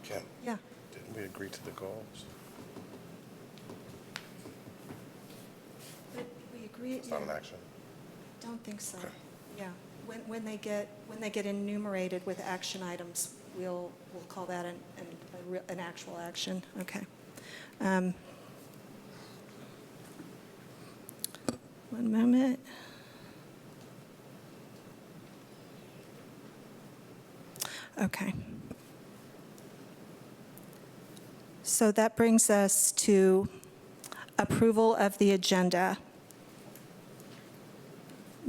Kim, Yeah. didn't we agree to the goals? But we agree. It's not an action. Don't think so. Okay. Yeah. When they get enumerated with action items, we'll call that an actual action. Okay. One moment. Okay. So that brings us to approval of the agenda.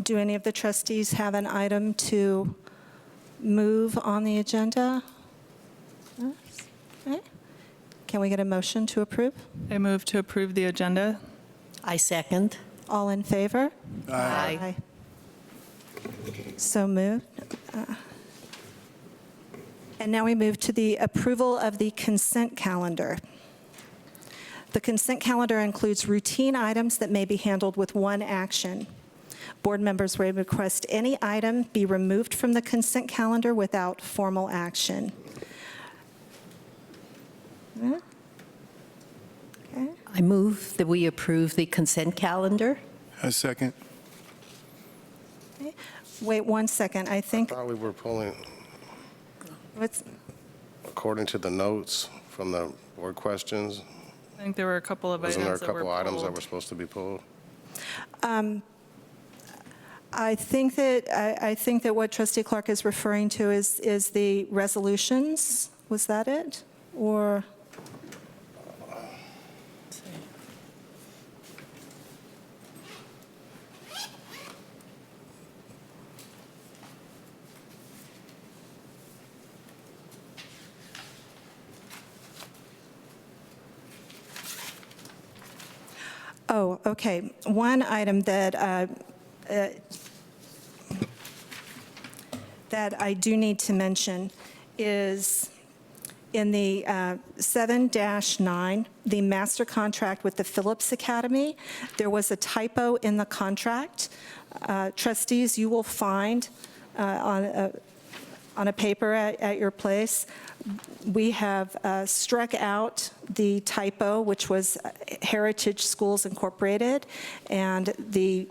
Do any of the trustees have an item to move on the agenda? Yes. Okay. Can we get a motion to approve? I move to approve the agenda. I second. All in favor? Aye. So moved. And now we move to the approval of the consent calendar. The consent calendar includes routine items that may be handled with one action. Board members may request any item be removed from the consent calendar without formal action. Okay. I move that we approve the consent calendar. A second. Wait 1 second. I I think, thought we were pulling, what's, according to the notes from the board questions, I think there were a couple of items wasn't there a that were couple items that pulled. were supposed to be pulled? I think that what Trustee Clark is referring to is the resolutions. Was that it? Or? Oh, okay. One item that that I do need to mention is in the 7-9, the master contract with the Phillips Academy. There was a typo in the contract. Trustees, you will find on a paper at your place, we have struck out the typo, which was Heritage Schools Incorporated, and the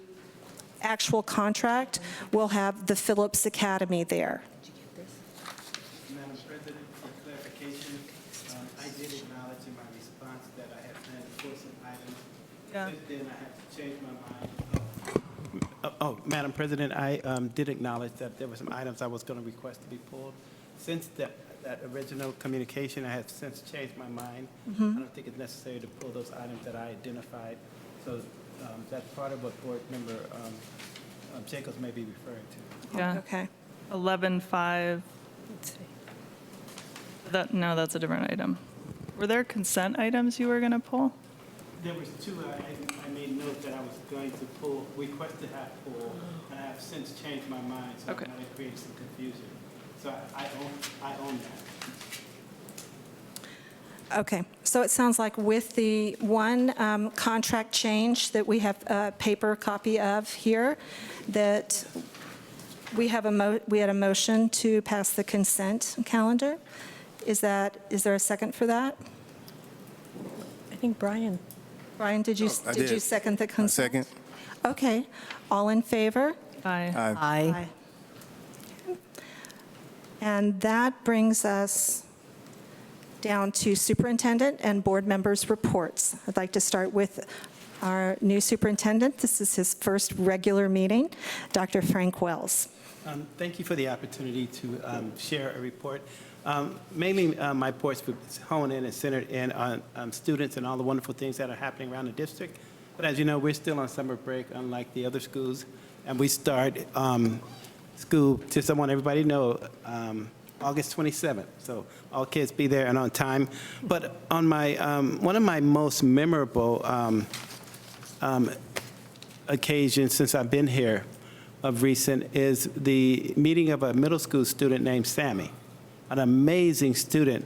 actual contract will have the Phillips Academy there. Madam President, for clarification, I did acknowledge in my response that I had planned to pull some items. Yeah. Since then, I had to change my mind. Madam President, I did acknowledge that there were some items I was going to request to be pulled. Since that original communication, I have since changed my mind. I don't think it's necessary to pull those items that I identified. So that's part of what Board Member Jacobs may be referring to. Yeah, Okay. 11.5. No, that's a different item. Were there consent items you were going to pull? There was two I made note that I was going to pull, request to have pulled, and I have since changed my mind, so Okay. it might have created some confusion. So I own that. Okay, so it sounds like with the one contract change that we have a paper copy of here, that we had a motion to pass the consent calendar. Is there a second for that? I think Brian. Brian, did you I did you did. second the A consent? second. Okay, all in favor? Aye. Aye. Aye. And that brings us down to superintendent and board members' reports. I'd like to start with our new superintendent. This is his first regular meeting, Dr. Frank Wells. Thank you for the opportunity to share a report. Mainly, my reports would hone in and centered in on students and all the wonderful things that are happening around the district. But as you know, we're still on summer break, unlike the other schools, and we start school, just I want everybody to know, August 27th. So all kids be there and on time. But on my one of my most memorable occasions since I've been here of recent is the meeting of a middle school student named Sammy, an amazing student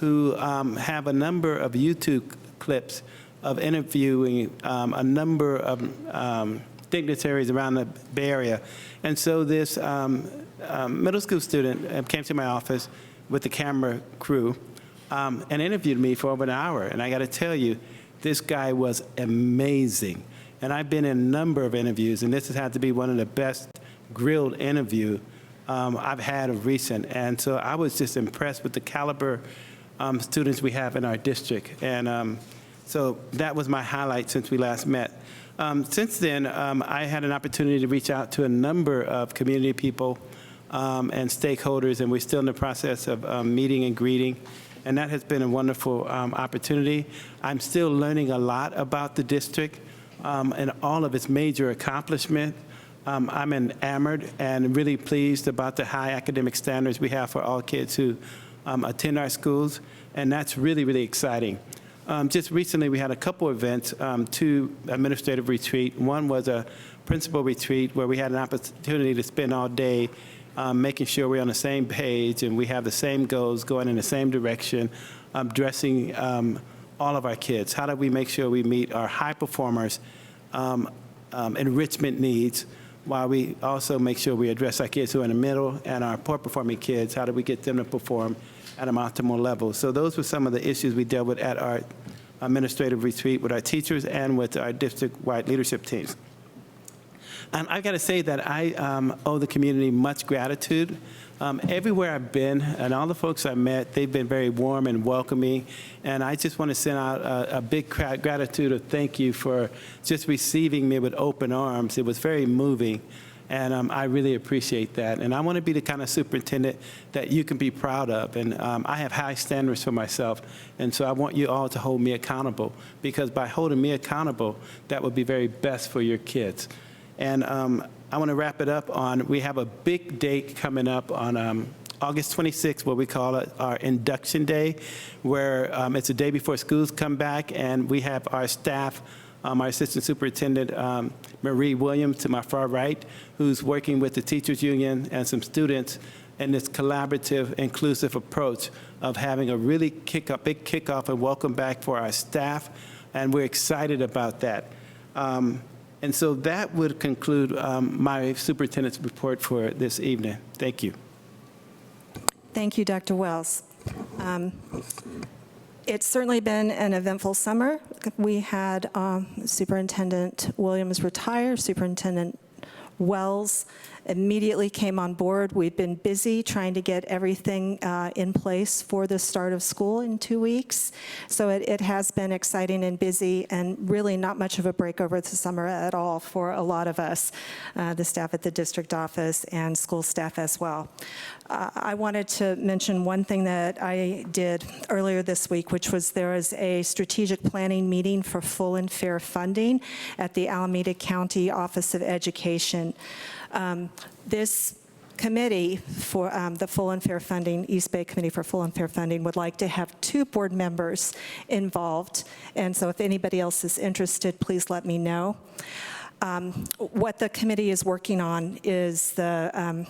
who have a number of YouTube clips of interviewing a number of dignitaries around the Bay Area. And so this middle school student came to my office with the camera crew and interviewed me for over an hour. And I got to tell you, this guy was amazing. And I've been in a number of interviews, and this has had to be one of the best grilled interview I've had of recent. And so I was just impressed with the caliber students we have in our district. And so that was my highlight since we last met. Since then, I had an opportunity to reach out to a number of community people and stakeholders, and we're still in the process of meeting and greeting. And that has been a wonderful opportunity. I'm still learning a lot about the district and all of its major accomplishments. I'm enamored and really pleased about the high academic standards we have for all kids who attend our schools, and that's really, really exciting. Just recently, we had a couple events, 2 administrative retreat. One was a principal retreat where we had an opportunity to spend all day making sure we're on the same page and we have the same goals, going in the same direction, addressing all of our kids. How do we make sure we meet our high performers' enrichment needs, while we also make sure we address our kids who are in the middle and our poor performing kids? How do we get them to perform at an optimal level? So those were some of the issues we dealt with at our administrative retreat with our teachers and with our district-wide leadership teams. And I've got to say that I owe the community much gratitude. Everywhere I've been and all the folks I met, they've been very warm and welcoming. And I just want to send out a big gratitude of thank you for just receiving me with open arms. It was very moving. And I really appreciate that. And I want to be the kind of superintendent that you can be proud of. And I have high standards for myself. And so I want you all to hold me accountable, because by holding me accountable, that would be very best for your kids. And I want to wrap it up on, we have a big date coming up on August 26th, what we call it our induction day, where it's the day before schools come back, and we have our staff, our assistant superintendent, Marie Williams, to my far right, who's working with the teachers union and some students in this collaborative, inclusive approach of having a really big kickoff and welcome back for our staff, and we're excited about that. And so that would conclude my superintendent's report for this evening. Thank you. Thank you, Dr. Wells. It's certainly been an eventful summer. We had Superintendent Williams retire, Superintendent Wells immediately came on board. We've been busy trying to get everything in place for the start of school in 2 weeks. So it has been exciting and busy, and really not much of a break over the summer at all for a lot of us, the staff at the district office and school staff as well. I wanted to mention one thing that I did earlier this week, which was there was a strategic planning meeting for full and fair funding at the Alameda County Office of Education. This committee for the Full and Fair Funding, East Bay Committee for Full and Fair Funding, would like to have 2 board members involved. And so if anybody else is interested, please let me know. What the committee is working on is the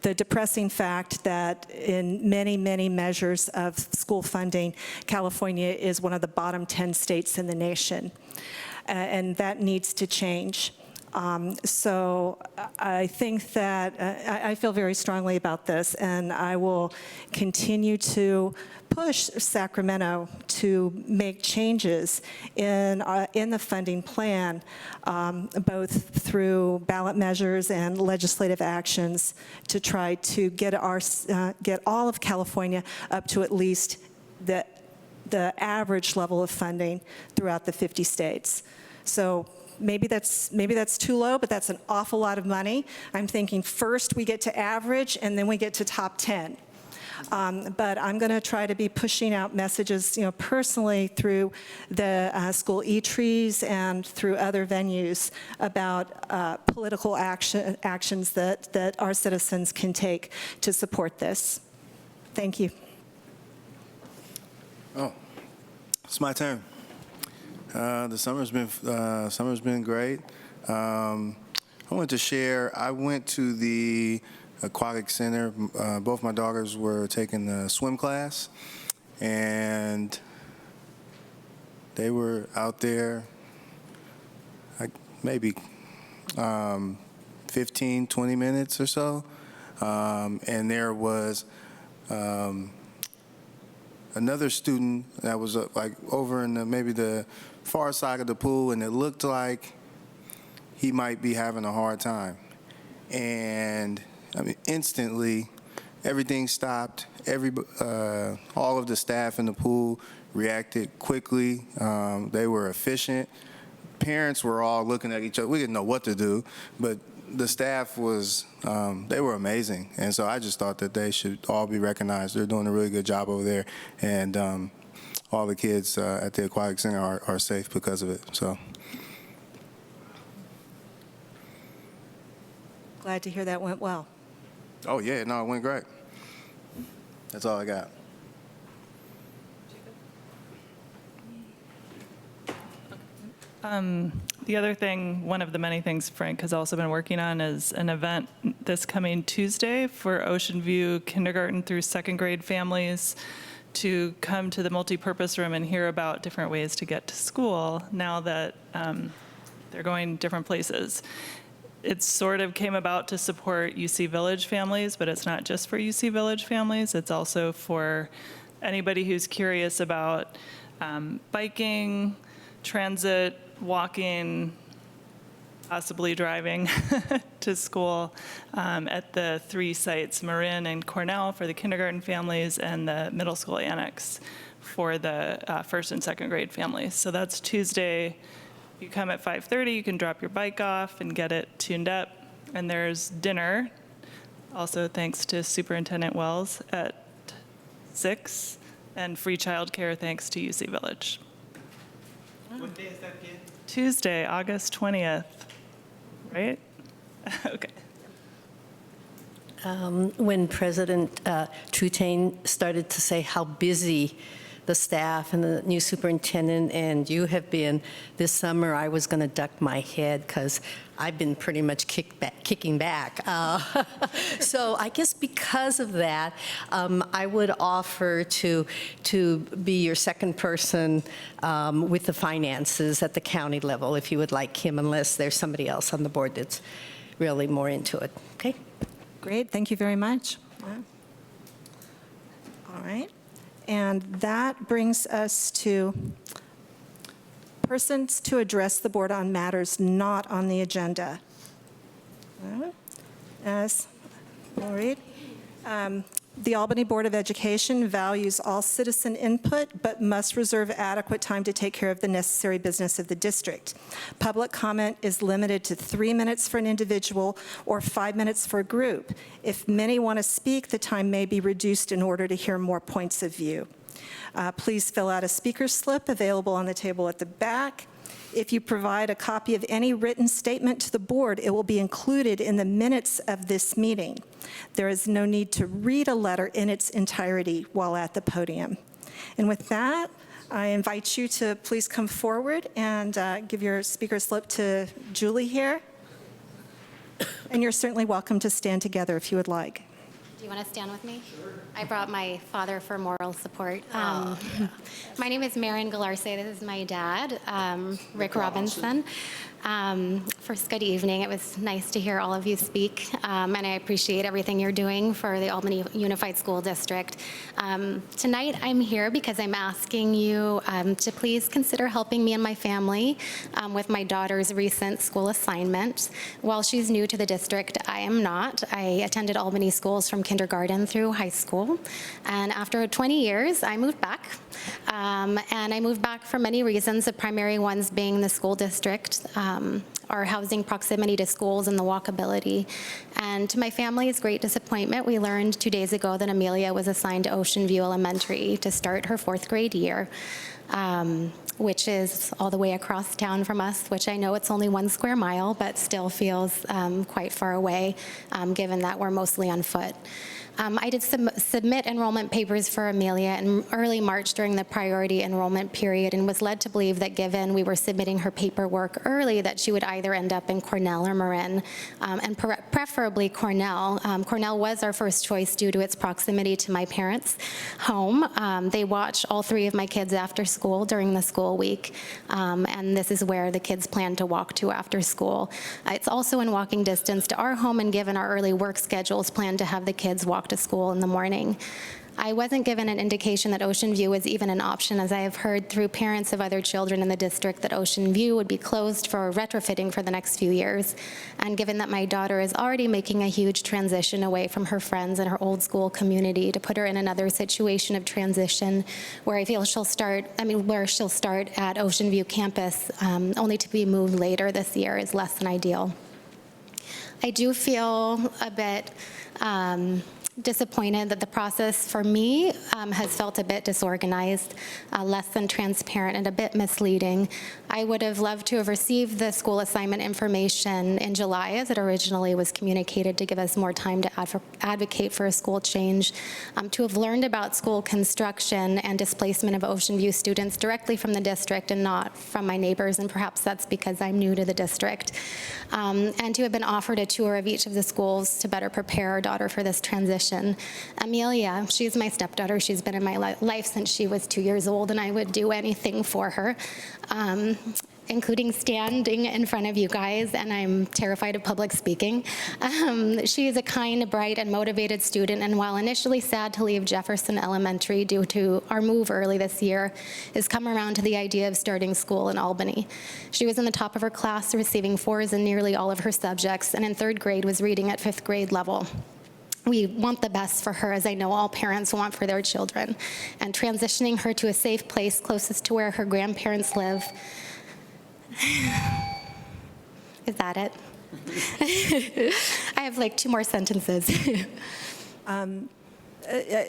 depressing fact that in many, many measures of school funding, California is one of the bottom 10 states in the nation. And that needs to change. So I think that I feel very strongly about this, and I will continue to push Sacramento to make changes in the funding plan, both through ballot measures and legislative actions, to try to get all of California up to at least the average level of funding throughout the 50 states. So maybe that's too low, but that's an awful lot of money. I'm thinking first we get to average, and then we get to top 10. But I'm going to try to be pushing out messages, personally through the school e-trees and through other venues about political actions that our citizens can take to support this. Thank you. Oh, it's my turn. The summer's been great. I wanted to share, I went to the aquatic center. Both my daughters were taking the swim class, and they were out there like maybe 15, 20 minutes or so. And there was a another student that was like over in maybe the far side of the pool, and it looked like he might be having a hard time. And I mean, instantly, everything stopped. All of the staff in the pool reacted quickly. They were efficient. Parents were all looking at each other. We didn't know what to do, but the staff was, they were amazing. And so I just thought that they should all be recognized. They're doing a really good job over there. And all the kids at the Aquatic Center are safe because of it. So. Glad to hear that went well. Oh, yeah, no, it went great. That's all I got. The other thing, one of the many things Frank has also been working on is an event this coming Tuesday for Ocean View kindergarten through second grade families to come to the multipurpose room and hear about different ways to get to school now that they're going different places. It sort of came about to support UC Village families, but it's not just for UC Village families. It's also for anybody who's curious about biking, transit, walking, possibly driving to school at the 3 sites, Marin and Cornell for the kindergarten families and the middle school annex for the first and second grade families. So that's Tuesday. You come at 5:30, you can drop your bike off and get it tuned up. And there's dinner, also thanks to Superintendent Wells, at 6, and free childcare thanks to UC Village. What day is that again? Tuesday, August 20th, right? Okay. When President Trutain started to say how busy the staff and the new superintendent and you have been this summer, I was going to duck my head because I've been pretty much kicking back. So I guess because of that, I would offer to be your second person with the finances at the county level, if you would like him, unless there's somebody else on the board that's really more into it. Okay? Great, thank you very much. All right, and that brings us to persons to address the board on matters not on the agenda. As I'll read. The Albany Board of Education values all citizen input, but must reserve adequate time to take care of the necessary business of the district. Public comment is limited to 3 minutes for an individual or 5 minutes for a group. If many want to speak, the time may be reduced in order to hear more points of view. Please fill out a speaker slip available on the table at the back. If you provide a copy of any written statement to the board, it will be included in the minutes of this meeting. There is no need to read a letter in its entirety while at the podium. And with that, I invite you to please come forward and give your speaker slip to Julie here. And you're certainly welcome to stand together if you would like. Do you want to stand with me? Sure. I brought my father for moral support. My name is Marin Galarse. This is my dad, Rick Robinson. First, good evening. It was nice to hear all of you speak, and I appreciate everything you're doing for the Albany Unified School District. Tonight, I'm here because I'm asking you to please consider helping me and my family with my daughter's recent school assignment. While she's new to the district, I am not. I attended Albany schools from kindergarten through high school, and after 20 years, I moved back. And I moved back for many reasons, the primary ones being the school district, our housing proximity to schools and the walkability. And to my family's great disappointment, we learned 2 days ago that Amelia was assigned to Ocean View Elementary to start her 4th grade year, which is all the way across town from us, which I know it's only 1 square mile, but still feels quite far away, given that we're mostly on foot. I did submit enrollment papers for Amelia in early March during the priority enrollment period and was led to believe that given we were submitting her paperwork early, that she would either end up in Cornell or Marin, and preferably Cornell. Cornell was our first choice due to its proximity to my parents' home. They watch all 3 of my kids after school during the school week, and this is where the kids plan to walk to after school. It's also in walking distance to our home, and given our early work schedules, plan to have the kids walk to school in the morning. I wasn't given an indication that Ocean View was even an option, as I have heard through parents of other children in the district that Ocean View would be closed for retrofitting for the next few years. And given that my daughter is already making a huge transition away from her friends and her old school community, to put her in another situation of transition where I feel she'll start at Ocean View campus only to be moved later this year is less than ideal. I do feel a bit disappointed that the process for me has felt a bit disorganized, less than transparent, and a bit misleading. I would have loved to have received the school assignment information in July, as it originally was communicated, to give us more time to advocate for a school change, to have learned about school construction and displacement of Ocean View students directly from the district and not from my neighbors, and perhaps that's because I'm new to the district, and to have been offered a tour of each of the schools to better prepare our daughter for this transition. Amelia, she's my stepdaughter. She's been in my life since she was 2 years old, and I would do anything for her, including standing in front of you guys, and I'm terrified of public speaking. She is a kind, bright, and motivated student, and while initially sad to leave Jefferson Elementary due to our move early this year, has come around to the idea of starting school in Albany. She was in the top of her class, receiving 4s in nearly all of her subjects, and in 3rd grade was reading at 5th grade level. We want the best for her, as I know all parents want for their children, and transitioning her to a safe place closest to where her grandparents live. Is that it? I have like 2 more sentences.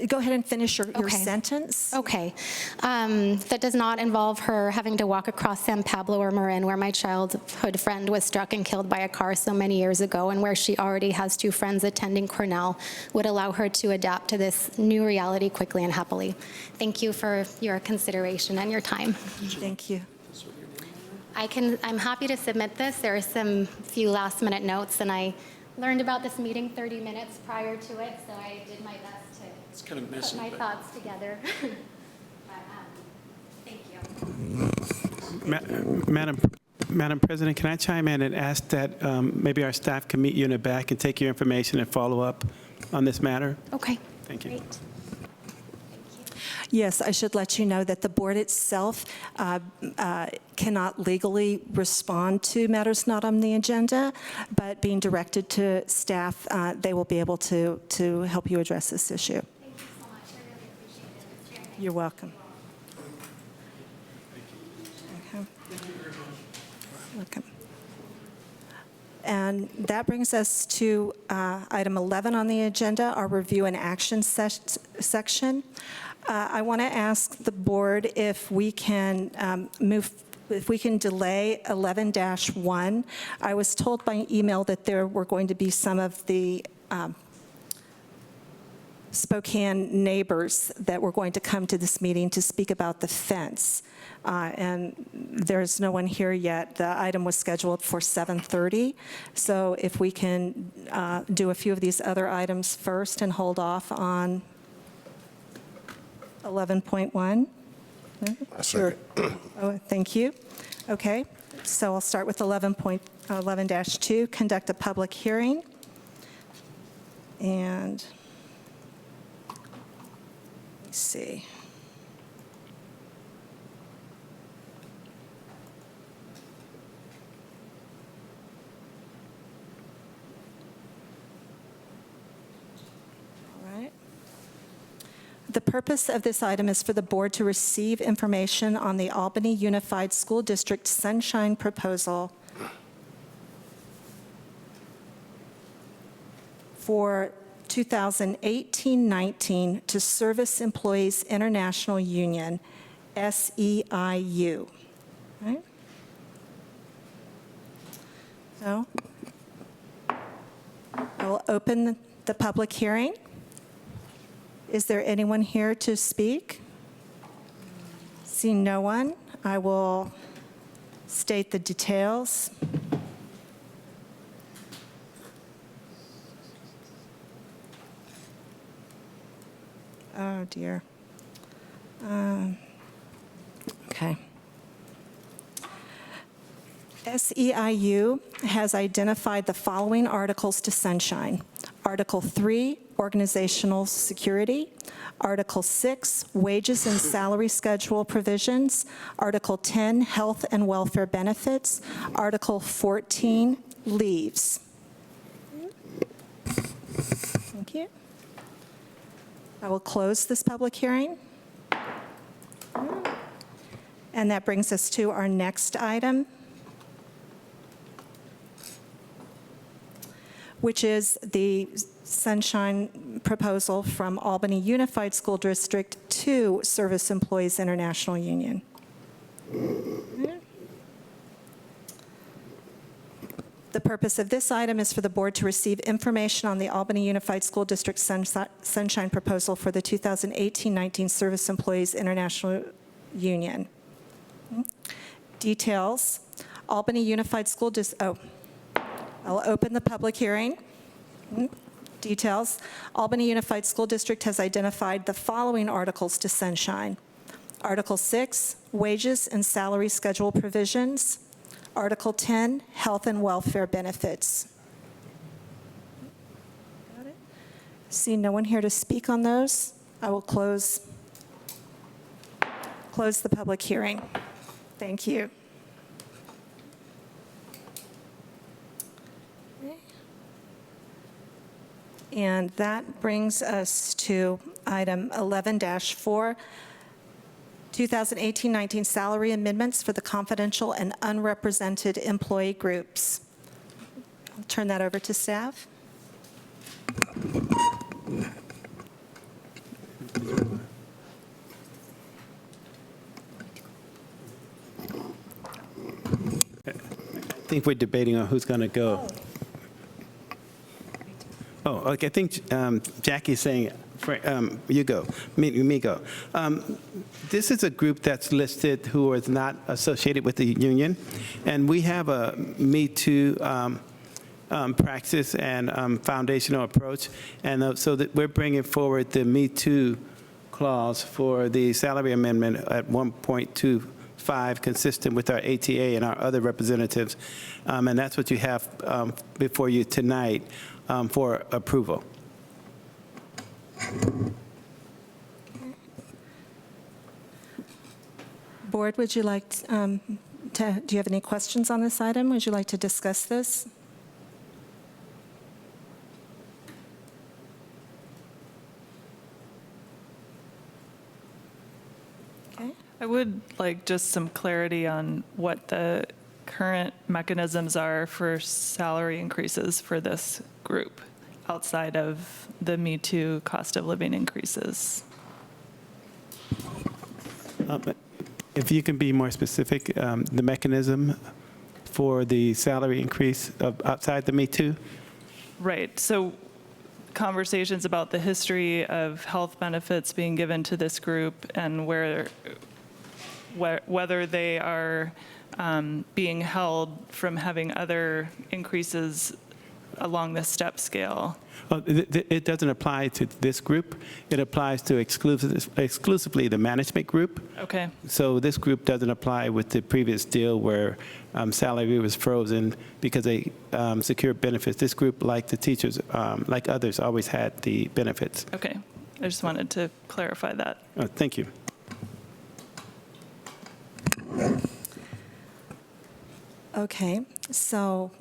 Go ahead and finish your Okay. sentence. Okay. That does not involve her having to walk across San Pablo or Marin, where my childhood friend was struck and killed by a car so many years ago, and where she already has 2 friends attending Cornell, would allow her to adapt to this new reality quickly and happily. Thank you for your consideration and your time. Thank you. I'm happy to submit this. There are some few last-minute notes, and I learned about this meeting 30 minutes prior to it, so I did my best to put my thoughts together. But, thank you. Madam President, can I chime in and ask that maybe our staff can meet you in the back and take your information and follow up on this matter? Okay. Thank you. Great. Yes, I should let you know that the board itself cannot legally respond to matters not on the agenda, but being directed to staff, they will be able to help you address this issue. Thank you so much. I really appreciate it. It's very nice. You're welcome. Okay. Welcome. And that brings us to item 11 on the agenda, our review and action section. I want to ask the board if we can if we can delay 11-1. I was told by email that there were going to be some of the Spokane neighbors that were going to come to this meeting to speak about the fence. And there's no one here yet. The item was scheduled for 7:30. So if we can do a few of these other items first and hold off on 11.1. Sure. Oh, thank you. Okay, so I'll start with 11.11-2, conduct a public hearing. And let's see. All right. The purpose of this item is for the board to receive information on the Albany Unified School District Sunshine Proposal for 2018-19 to Service Employees International Union, SEIU. Right? So I will open the public hearing. Is there anyone here to speak? Seeing no one, I will state the details. Oh, dear. Okay. SEIU has identified the following articles to sunshine. Article 3, organizational security. Article 6, wages and salary schedule provisions. Article 10, health and welfare benefits. Article 14, leaves. Thank you. I will close this public hearing. And that brings us to our next item, which is the Sunshine proposal from Albany Unified School District to Service Employees International Union. The purpose of this item is for the board to receive information on the Albany Unified School District Sunshine proposal for the 2018-19 Service Employees International Union. Details, Albany Unified School District, I'll open the public hearing. Details, Albany Unified School District has identified the following articles to sunshine. Article 6, wages and salary schedule provisions. Article 10, health and welfare benefits. Got it? See no one here to speak on those. I will close the public hearing. Thank you. And that brings us to item 11-4, 2018-19 salary amendments for the confidential and unrepresented employee groups. I'll turn that over to staff. I think we're debating on who's going to go. Oh, okay, I think Jackie's saying, you go, me go. This is a group that's listed who is not associated with the union, and we have a Me Too praxis and foundational approach, and so that we're bringing forward the Me Too clause for the salary amendment at 1.25, consistent with our ATA and our other representatives, and that's what you have before you tonight for approval. Board, would you like do you have any questions on this item? Would you like to discuss this? Okay. I would like just some clarity on what the current mechanisms are for salary increases for this group outside of the Me Too cost of living increases. If you can be more specific, the mechanism for the salary increase outside the Me Too? Right. So conversations about the history of health benefits being given to this group and whether they are being held from having other increases along the step scale. It doesn't apply to this group. It applies to exclusively the management group. Okay. So this group doesn't apply with the previous deal where salary was frozen because they secured benefits. This group, like the teachers, like others, always had the benefits. Okay. I just wanted to clarify that. Thank you. Okay, so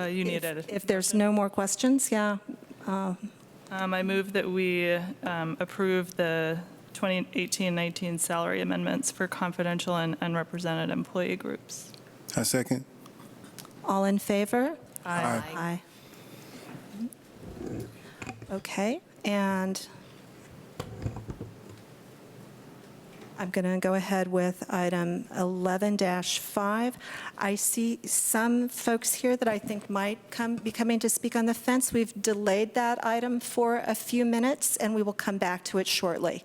You need it. if there's no more questions, yeah. I move that we approve the 2018-19 salary amendments for confidential and unrepresented employee groups. I second. All in favor? Aye. Aye. Okay, and I'm going to go ahead with item 11-5. I see some folks here that I think might be coming to speak on the fence. We've delayed that item for a few minutes, and we will come back to it shortly.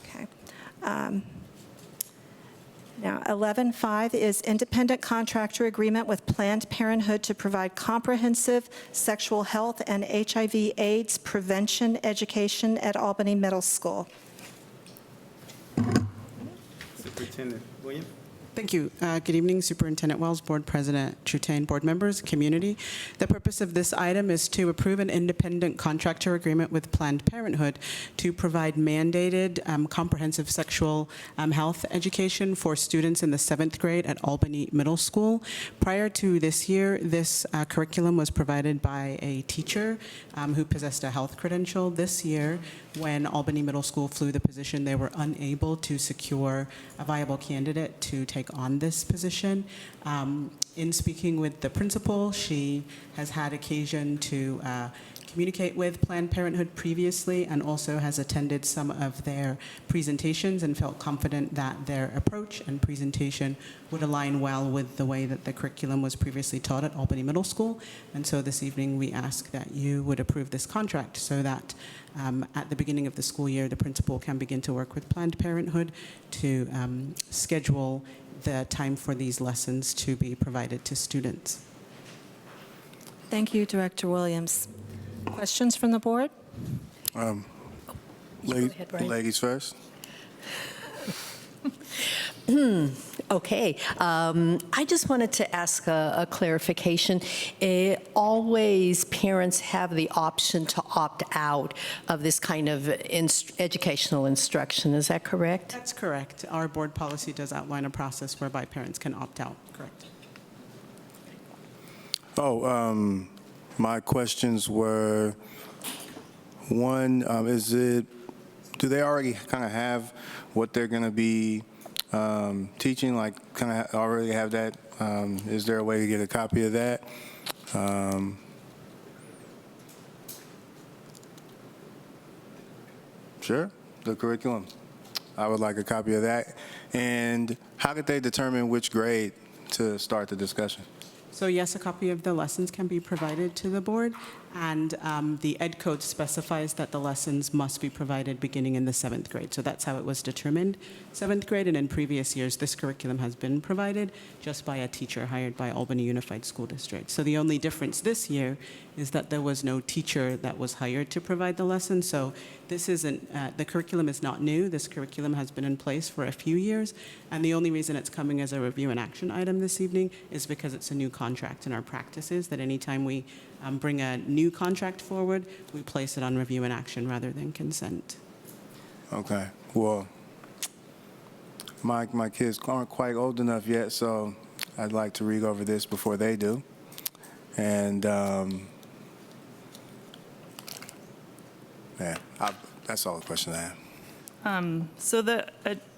Okay. Now, 11-5 is independent contractor agreement with Planned Parenthood to provide comprehensive sexual health and HIV/AIDS prevention education at Albany Middle School. Superintendent Williams? Thank you. Good evening, Superintendent Wells, Board President Trutain, board members, community. The purpose of this item is to approve an independent contractor agreement with Planned Parenthood to provide mandated comprehensive sexual health education for students in the 7th grade at Albany Middle School. Prior to this year, this curriculum was provided by a teacher who possessed a health credential. This year, when Albany Middle School flew the position, they were unable to secure a viable candidate to take on this position. In speaking with the principal, she has had occasion to communicate with Planned Parenthood previously and also has attended some of their presentations and felt confident that their approach and presentation would align well with the way that the curriculum was previously taught at Albany Middle School. And so this evening we ask that you would approve this contract so that at the beginning of the school year, the principal can begin to work with Planned Parenthood to schedule the time for these lessons to be provided to students. Thank you, Director Williams. Questions from the board? Ladies, Brian. ladies first. Okay. I just wanted to ask a clarification. Always parents have the option to opt out of this kind of educational instruction. Is that correct? That's correct. Our board policy does outline a process whereby parents can opt out. Correct. Oh, my questions were, one, do they already kind of have what they're going to be teaching, like kind of already have that? Is there a way to get a copy of that? Sure, the curriculum. I would like a copy of that. And how did they determine which grade to start the discussion? So yes, a copy of the lessons can be provided to the board, and the Ed Code specifies that the lessons must be provided beginning in the 7th grade. So that's how it was determined, 7th grade, and in previous years, this curriculum has been provided just by a teacher hired by Albany Unified School District. So the only difference this year is that there was no teacher that was hired to provide the lesson. So this isn't, the curriculum is not new. This curriculum has been in place for a few years, and the only reason it's coming as a review and action item this evening is because it's a new contract, and our practice is that anytime we bring a new contract forward, we place it on review and action rather than consent. Okay, well, my kids aren't quite old enough yet, so I'd like to read over this before they do. And yeah, that's all the question I have. So the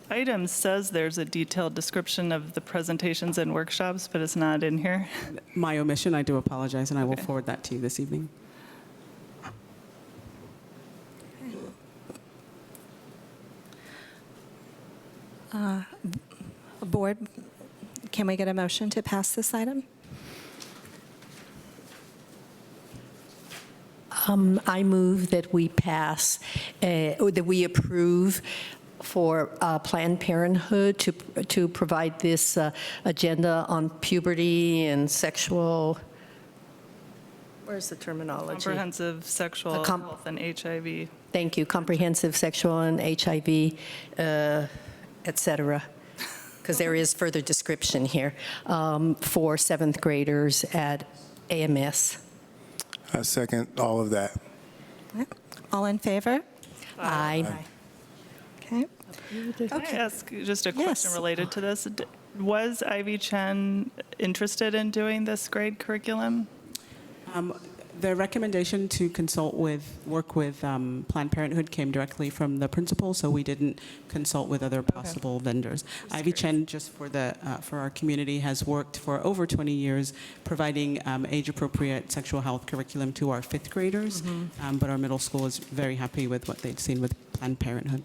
item says there's a detailed description of the presentations and workshops, but it's not in here. My omission, I do apologize, and I will forward that to you this evening. Board, can we get a motion to pass this item? I move that we pass, or that we approve for Planned Parenthood to provide this agenda on puberty and sexual, where's the terminology? Comprehensive sexual health and HIV. Thank you, comprehensive sexual and HIV, et cetera, because there is further description here, for 7th graders at AMS. I second all of that. All in favor? Aye. Okay. Can I ask just a question Yes. related to this? Was Ivy Chen interested in doing this grade curriculum? The recommendation to work with Planned Parenthood came directly from the principal, so we didn't consult with other possible vendors. Ivy Chen, just for our community, has worked for over 20 years providing age-appropriate sexual health curriculum to our 5th graders, but our middle school is very happy with what they'd seen with Planned Parenthood.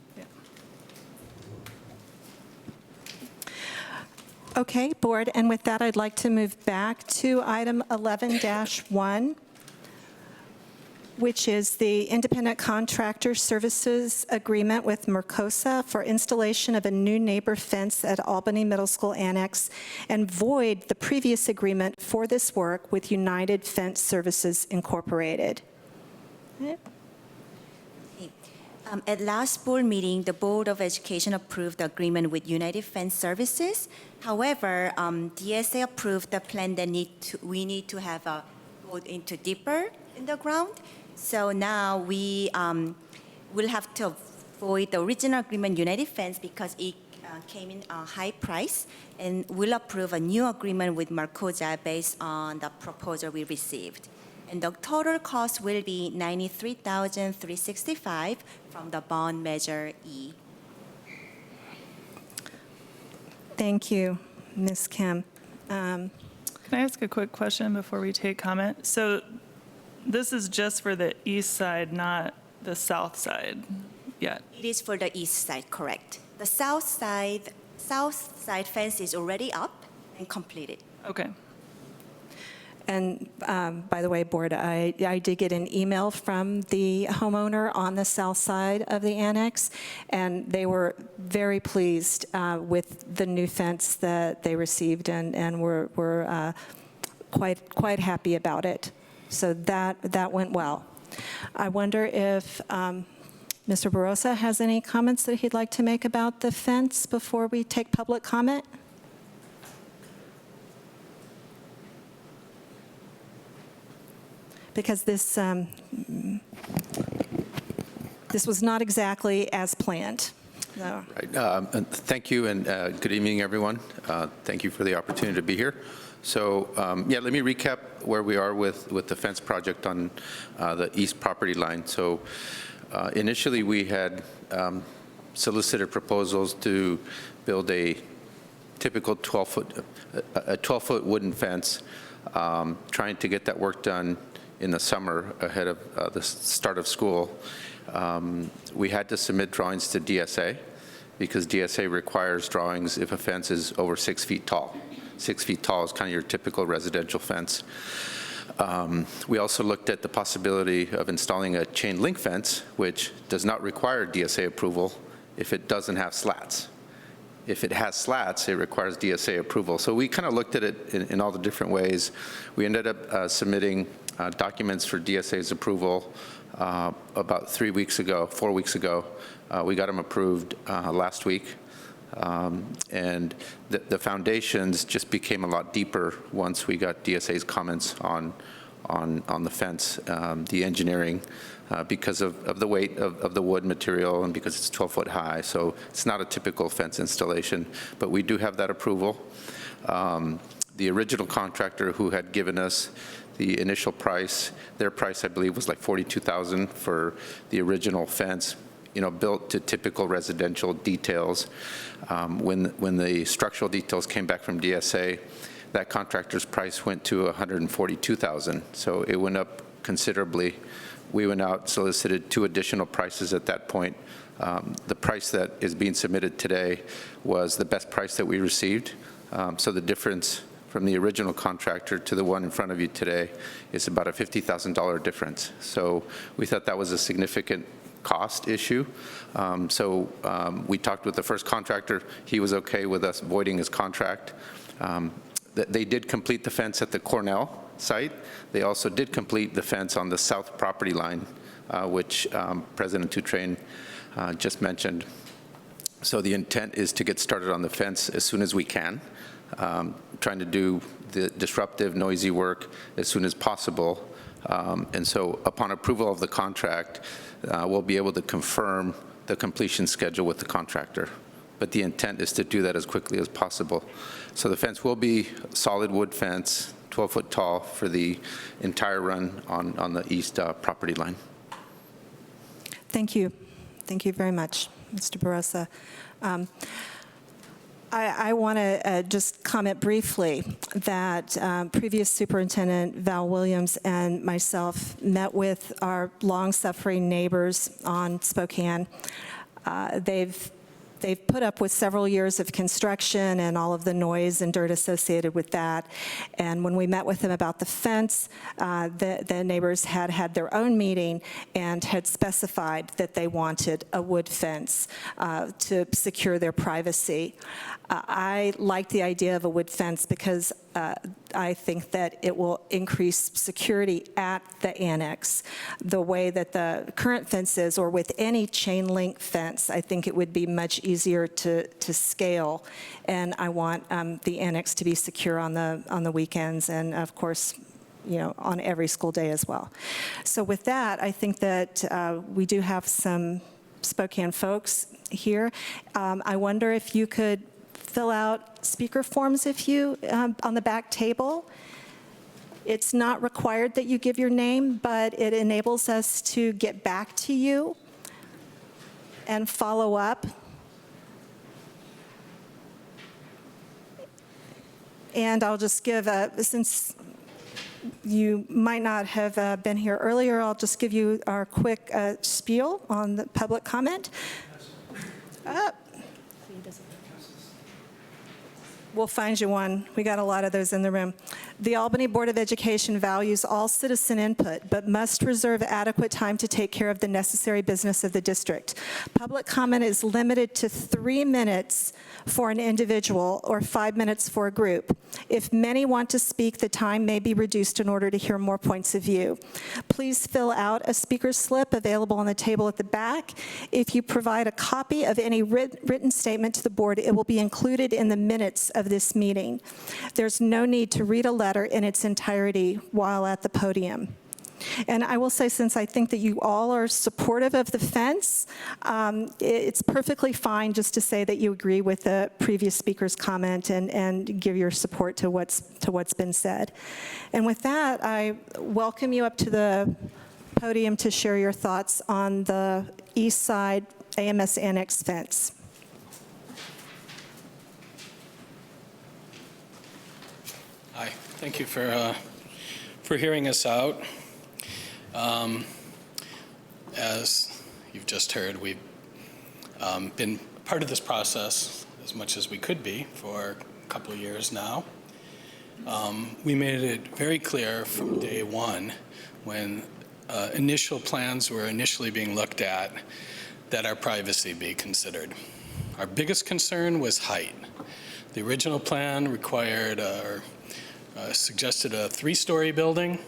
Okay, board, and with that, I'd like to move back to item 11-1, which is the independent contractor services agreement with Mercosa for installation of a new neighbor fence at Albany Middle School Annex, and void the previous agreement for this work with United Fence Services Incorporated. At last board meeting, the Board of Education approved the agreement with United Fence Services. However, DSA approved the plan that we need to have go into deeper in the ground. So now we will have to avoid the original agreement United Fence because it came in a high price, and we'll approve a new agreement with Marcoja based on the proposal we received. And the total cost will be $93,365 from the bond measure E. Thank you, Ms. Kim. Can I ask a quick question before we take comment? So this is just for the east side, not the south side yet? It is for the east side, correct. The south side fence is already up and completed. Okay. And by the way, Board, I did get an email from the homeowner on the south side of the annex, and they were very pleased with the new fence that they received and were quite happy about it. So that went well. I wonder if Mr. Barossa has any comments that he'd like to make about the fence before we take public comment? Because this was not exactly as planned. No. Right. And thank you, and good evening, everyone. Thank you for the opportunity to be here. So, yeah, let me recap where we are with the fence project on the east property line. So, initially, we had solicited proposals to build a typical 12-foot wooden fence, trying to get that work done in the summer ahead of the start of school. We had to submit drawings to DSA because DSA requires drawings if a fence is over 6 feet tall. 6 feet tall is kind of your typical residential fence. We also looked at the possibility of installing a chain link fence, which does not require DSA approval if it doesn't have slats. If it has slats, it requires DSA approval. So we kind of looked at it in all the different ways. We ended up submitting documents for DSA's approval about 4 weeks ago. We got them approved last week. And the foundations just became a lot deeper once we got DSA's comments on the fence, the engineering, because of the weight of the wood material and because it's 12 foot high. So it's not a typical fence installation, but we do have that approval. The original contractor who had given us the initial price, their price, I believe, was like $42,000 for the original fence, built to typical residential details. When the structural details came back from DSA, that contractor's price went to $142,000. So it went up considerably. We went out, solicited 2 additional prices at that point. The price that is being submitted today was the best price that we received. So the difference from the original contractor to the one in front of you today is about a $50,000 difference. So we thought that was a significant cost issue. We talked with the first contractor. He was okay with us voiding his contract. They did complete the fence at the Cornell site. They also did complete the fence on the south property line, which President Tutrain just mentioned. So the intent is to get started on the fence as soon as we can, trying to do the disruptive, noisy work as soon as possible. And so upon approval of the contract, we'll be able to confirm the completion schedule with the contractor. But the intent is to do that as quickly as possible. So the fence will be solid wood fence, 12 foot tall for the entire run on the east property line. Thank you. Thank you very much, Mr. Barossa. I want to just comment briefly that previous Superintendent Val Williams and myself met with our long-suffering neighbors on Spokane. They've put up with several years of construction and all of the noise and dirt associated with that. And when we met with them about the fence, the neighbors had their own meeting and had specified that they wanted a wood fence to secure their privacy. I like the idea of a wood fence because I think that it will increase security at the annex. The way that the current fence is, or with any chain link fence, I think it would be much easier to scale. And I want the annex to be secure on the weekends, and of course, on every school day as well. So with that, I think that we do have some Spokane folks here. I wonder if you could fill out speaker forms on the back table. It's not required that you give your name, but it enables us to get back to you and follow up. And I'll just give, since you might not have been here earlier, I'll just give you our quick spiel on the public comment. We'll find you one. We got a lot of those in the room. The Albany Board of Education values all citizen input, but must reserve adequate time to take care of the necessary business of the district. Public comment is limited to 3 minutes for an individual or 5 minutes for a group. If many want to speak, the time may be reduced in order to hear more points of view. Please fill out a speaker slip available on the table at the back. If you provide a copy of any written statement to the board, it will be included in the minutes of this meeting. There's no need to read a letter in its entirety while at the podium. And I will say, since I think that you all are supportive of the fence, it's perfectly fine just to say that you agree with the previous speaker's comment and give your support to what's been said. And with that, I welcome you up to the podium to share your thoughts on the east side AMS Annex fence. Hi, thank you for hearing us out. As you've just heard, we've been part of this process as much as we could be for a couple of years now. We made it very clear from day one, when initial plans were initially being looked at, that our privacy be considered. Our biggest concern was height. The original plan required suggested a 3-story building.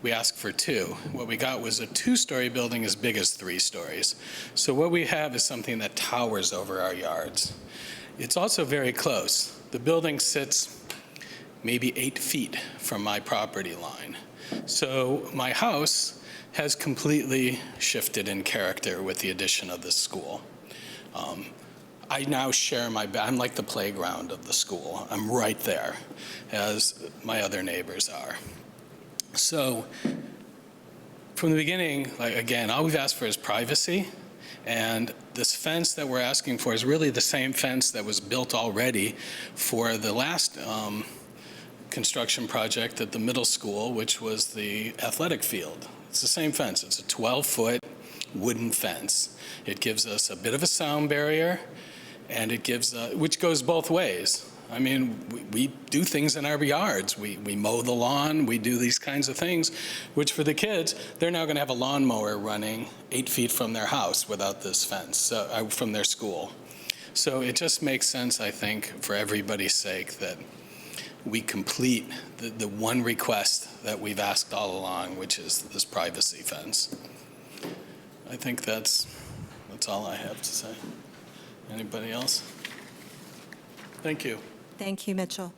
We asked for 2. What we got was a 2-story building as big as 3 stories. So what we have is something that towers over our yards. It's also very close. The building sits maybe 8 feet from my property line. So my house has completely shifted in character with the addition of this school. I now share I'm like the playground of the school. I'm right there, as my other neighbors are. So from the beginning, again, all we've asked for is privacy, and this fence that we're asking for is really the same fence that was built already for the last construction project at the middle school, which was the athletic field. It's the same fence. It's a 12-foot wooden fence. It gives us a bit of a sound barrier, and it gives, which goes both ways. I mean, we do things in our yards. We mow the lawn, we do these kinds of things, which for the kids, they're now going to have a lawnmower running 8 feet from their house without this fence, from their school. So it just makes sense, I think, for everybody's sake, that we complete the one request that we've asked all along, which is this privacy fence. I think that's all I have to say. Anybody else? Thank you. Thank you, Mitchell.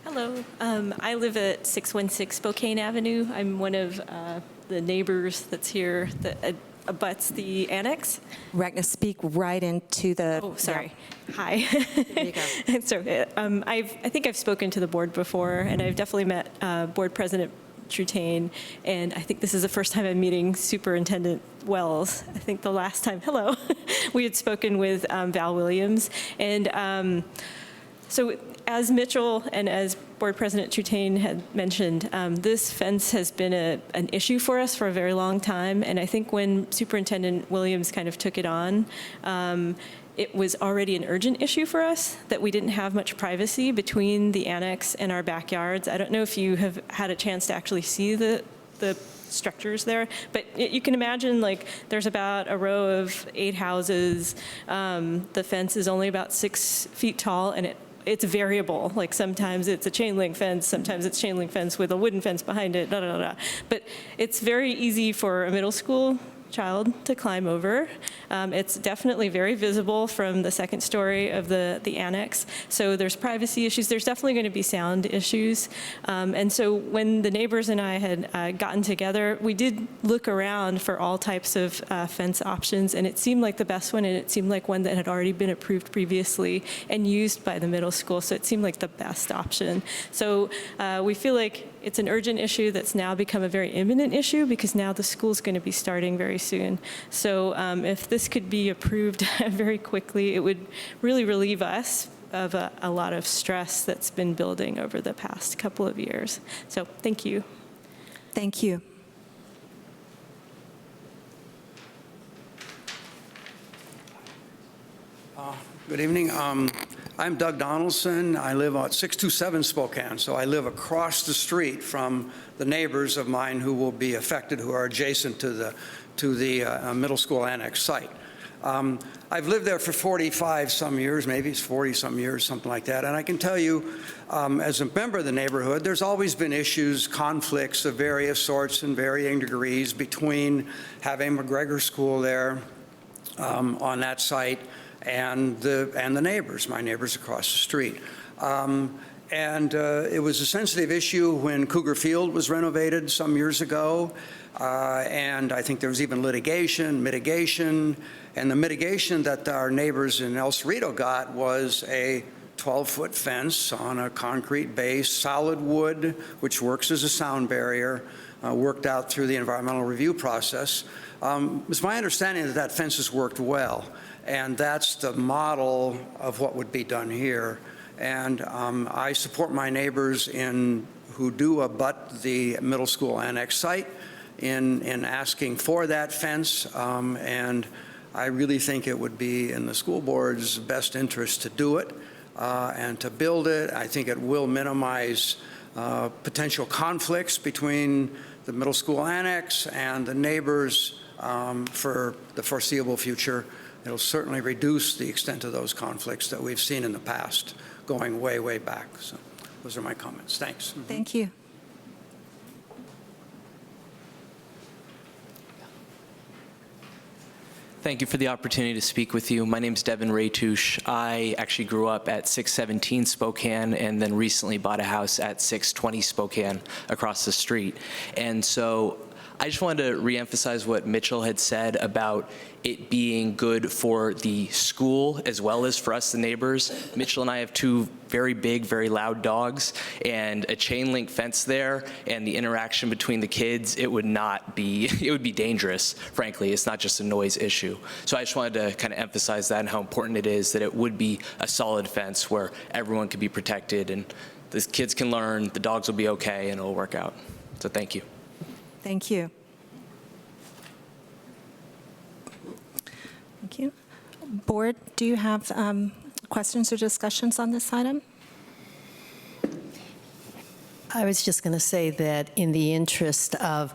Hello, I live at 616 Spokane Avenue. I'm one of the neighbors that's here that abuts the annex. Ragna, speak right into the... Oh, sorry. Yeah. Hi. There you go. So, I think I've spoken to the board before, and I've definitely met Board President Trutain, and I think this is the first time I'm meeting Superintendent Wells. I think the last time, hello, we had spoken with Val Williams. And so as Mitchell and as Board President Trutain had mentioned, this fence has been an issue for us for a very long time. And I think when Superintendent Williams kind of took it on, it was already an urgent issue for us that we didn't have much privacy between the annex and our backyards. I don't know if you have had a chance to actually see the the structures there. But you can imagine, like, there's about a row of 8 houses. The fence is only about 6 feet tall, and it's variable. Like, sometimes it's a chain link fence, sometimes it's chain link fence with a wooden fence behind it, da, da, da, da. But it's very easy for a middle school child to climb over. It's definitely very visible from the second story of the annex. So there's privacy issues. There's definitely going to be sound issues. And so when the neighbors and I had gotten together, we did look around for all types of fence options, and it seemed like the best one, and it seemed like one that had already been approved previously and used by the middle school. So it seemed like the best option. So we feel like it's an urgent issue that's now become a very imminent issue, because now the school's going to be starting very soon. So if this could be approved very quickly, it would really relieve us of a lot of stress that's been building over the past couple of years. So thank you. Thank you. Good evening. I'm Doug Donaldson. I live on 627 Spokane, so I live across the street from the neighbors of mine who will be affected, who are adjacent to the middle school annex site. I've lived there for 45 some years, maybe it's 40 some years, something like that, and I can tell you, as a member of the neighborhood, there's always been issues, conflicts of various sorts and varying degrees between having McGregor School there on that site and the neighbors, my neighbors across the street. It was a sensitive issue when Cougar Field was renovated some years ago, and I think there was even litigation, mitigation, and the mitigation that our neighbors in El Cerrito got was a 12-foot fence on a concrete base, solid wood, which works as a sound barrier, worked out through the environmental review process. It's my understanding that that fence has worked well, and that's the model of what would be done here. And I support my neighbors who do abut the middle school annex site in asking for that fence, and I really think it would be in the school board's best interest to do it and to build it. I think it will minimize potential conflicts between the middle school annex and the neighbors for the foreseeable future. It'll certainly reduce the extent of those conflicts that we've seen in the past, going way, way back. So those are my comments. Thanks. Thank you. Thank you for the opportunity to speak with you. My name is Devin Raytouche. I actually grew up at 617 Spokane and then recently bought a house at 620 Spokane across the street. And so I just wanted to reemphasize what Mitchell had said about it being good for the school as well as for us, the neighbors. Mitchell and I have 2 very big, very loud dogs, and a chain link fence there, and the interaction between the kids, it would be dangerous, frankly. It's not just a noise issue. So I just wanted to kind of emphasize that and how important it is that it would be a solid fence where everyone could be protected and the kids can learn, the dogs will be okay, and it'll work out. So thank you. Thank you. Thank you. Board, do you have questions or discussions on this item? I was just going to say that in the interest of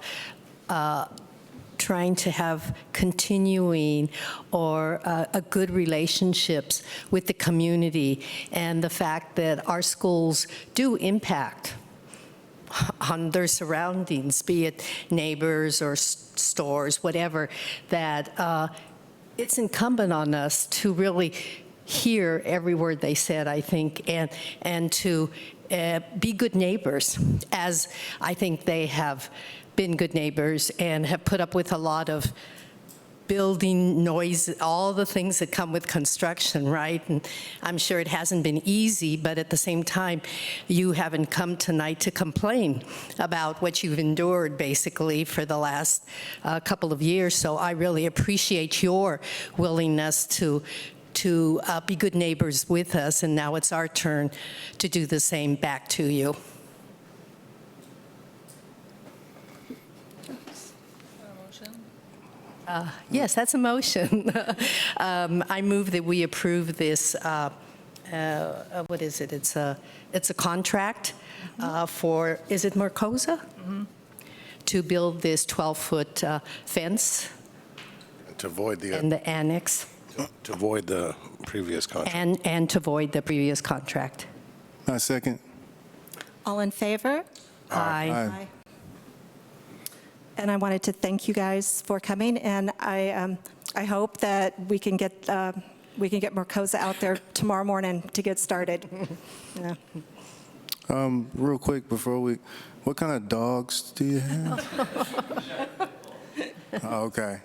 trying to have continuing or a good relationships with the community, and the fact that our schools do impact on their surroundings, be it neighbors or stores, whatever, that it's incumbent on us to really hear every word they said, I think, and to be good neighbors, as I think they have been good neighbors and have put up with a lot of building noise, all the things that come with construction, right? And I'm sure it hasn't been easy, but at the same time, you haven't come tonight to complain about what you've endured, basically, for the last couple of years. So I really appreciate your willingness to be good neighbors with us, and now it's our turn to do the same back to you. Yes, that's a motion. I move that we approve this, what is it? It's a contract for, is it Marcosa? to build this 12-foot fence To void and the annex, to void the previous contract. and to void the previous contract. I second. All in favor? Aye. And I wanted to thank you guys for coming, and I hope that we can get Mercosa out there tomorrow morning to get started. Yeah. Real quick before what kind of dogs do you have? Oh, okay.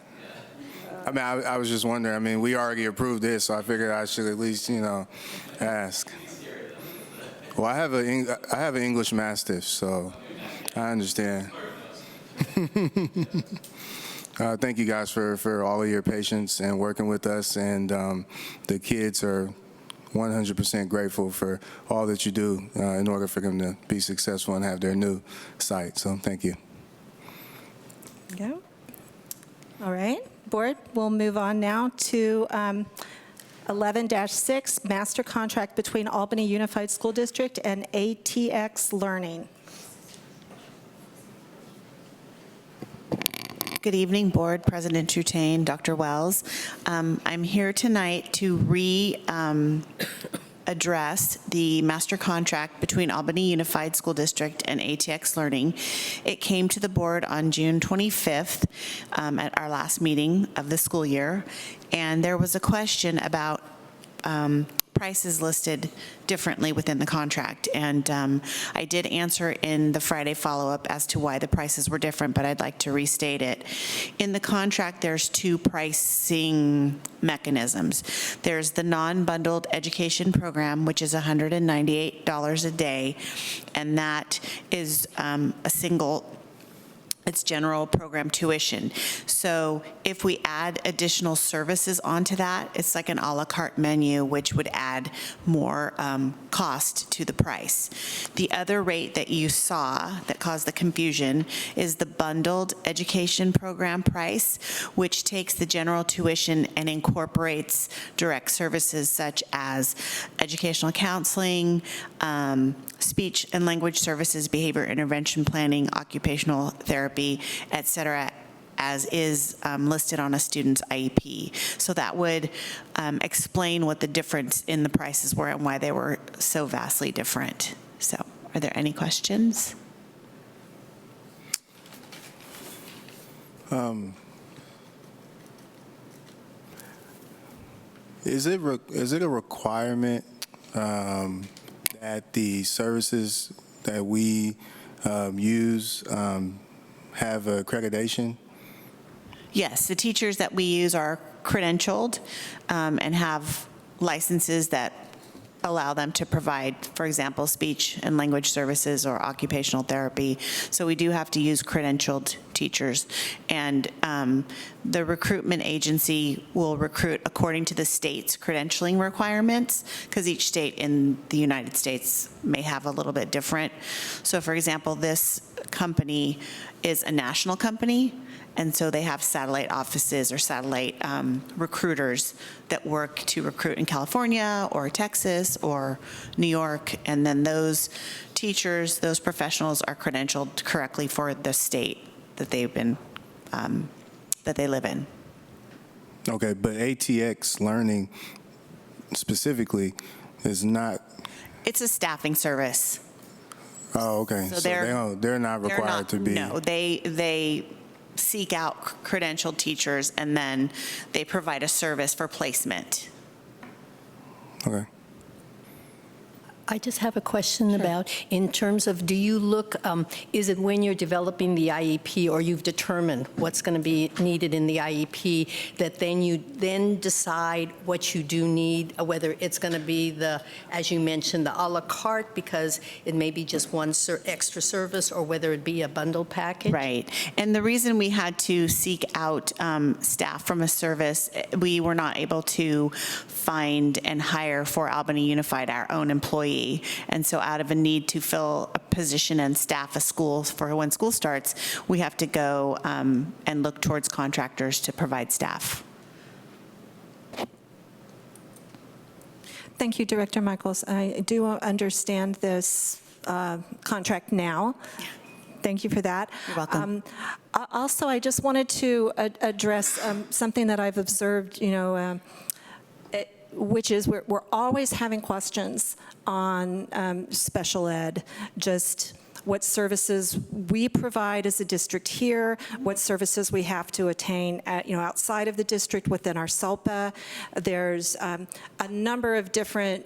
I mean, I was just wondering. I mean, we already approved this, so I figured I should at least, ask. Well, I have an English Mastiff, so I understand. Thank you guys for all of your patience and working with us, and the kids are 100% grateful for all that you do in order for them to be successful and have their new site. So thank you. Yeah. All right, board, we'll move on now to 11-6, master contract between Albany Unified School District and ATX Learning. Good evening, Board, President Trutain, Dr. Wells. I'm here tonight to address the master contract between Albany Unified School District and ATX Learning. It came to the board on June 25th at our last meeting of the school year, and there was a question about prices listed differently within the contract. And I did answer in the Friday follow-up as to why the prices were different, but I'd like to restate it. In the contract, there's two pricing mechanisms. There's the non-bundled education program, which is $198 a day, and that is it's general program tuition. So if we add additional services onto that, it's like an a la carte menu, which would add more cost to the price. The other rate that you saw that caused the confusion is the bundled education program price, which takes the general tuition and incorporates direct services such as educational counseling, speech and language services, behavior intervention planning, occupational therapy, et cetera, as is listed on a student's IEP. So that would explain what the difference in the prices were and why they were so vastly different. So are there any questions? Is it a requirement that the services that we use have accreditation? Yes, the teachers that we use are credentialed and have licenses that allow them to provide, for example, speech and language services or occupational therapy. So we do have to use credentialed teachers. And the recruitment agency will recruit according to the state's credentialing requirements, because each state in the United States may have a little bit different. So for example, this company is a national company, and so they have satellite offices or satellite recruiters that work to recruit in California or Texas or New York. And then those teachers, those professionals are credentialed correctly for the state that they've been, that they live in. Okay, but ATX Learning specifically is not. It's a staffing service. Oh, okay. So they're not required to be. No, they seek out credentialed teachers, and then they provide a service for placement. Okay. I just have a question about, in terms of, do you look, is it when you're developing the IEP or you've determined what's going to be needed in the IEP, that then you then decide what you do need, whether it's going to be the, as you mentioned, the a la carte, because it may be just one extra service, or whether it be a bundled package? Right. And the reason we had to seek out staff from a service, we were not able to find and hire for Albany Unified our own employee. And so out of a need to fill a position and staff a school for when school starts, we have to go and look towards contractors to provide staff. Thank you, Director Michaels. I do understand this contract now, Thank you for that. You're welcome. Also, I just wanted to address something that I've observed, which is we're always having questions on special ed, just what services we provide as a district here, what services we have to attain outside of the district within our SELPA. There's a number of different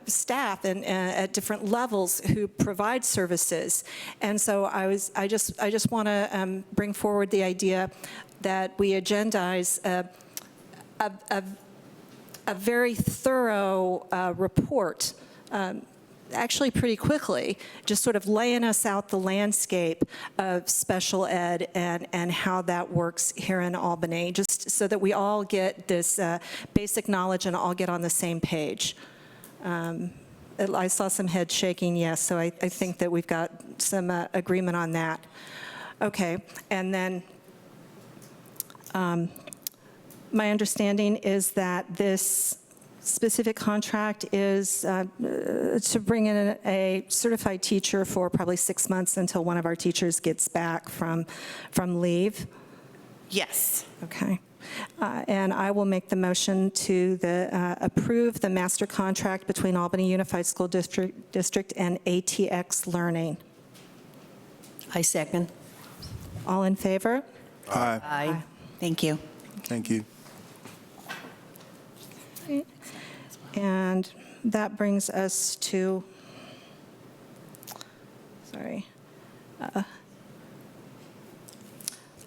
staff and at different levels who provide services. And so I just want to bring forward the idea that we agendize a very thorough report, actually pretty quickly, just sort of laying us out the landscape of special ed and how that works here in Albany, just so that we all get this basic knowledge and all get on the same page. I saw some heads shaking yes, so I think that we've got some agreement on that. Okay, and then my understanding is that this specific contract is to bring in a certified teacher for probably 6 months until one of our teachers gets back from leave. Yes. Okay. And I will make the motion to approve the master contract between Albany Unified School District and ATX Learning. I second. All in favor? Aye. Aye. Thank you. Thank you. And that brings us to,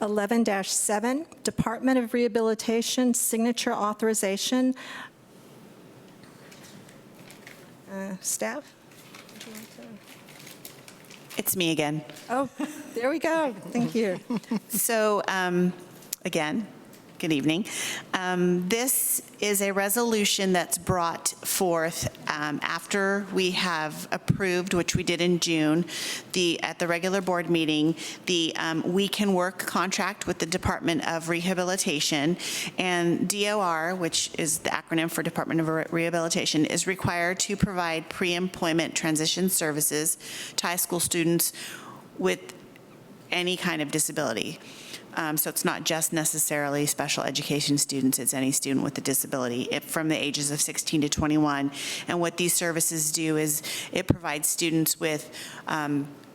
11-7, Department of Rehabilitation signature authorization. Staff? It's me again. Oh, there we go. Thank you. So, again, good evening. This is a resolution that's brought forth after we have approved, which we did in June, at the regular board meeting, the We Can Work contract with the Department of Rehabilitation. And DOR, which is the acronym for Department of Rehabilitation, is required to provide pre-employment transition services to high school students with any kind of disability. So it's not just necessarily special education students, it's any student with a disability from the ages of 16 to 21. And what these services do is it provides students with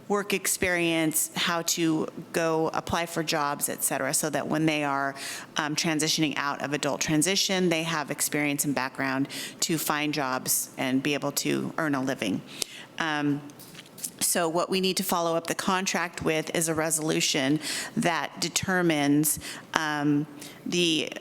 work experience, how to go apply for jobs, et cetera, so that when they are transitioning out of adult transition, they have experience and background to find jobs and be able to earn a living. So what we need to follow up the contract with is a resolution that determines the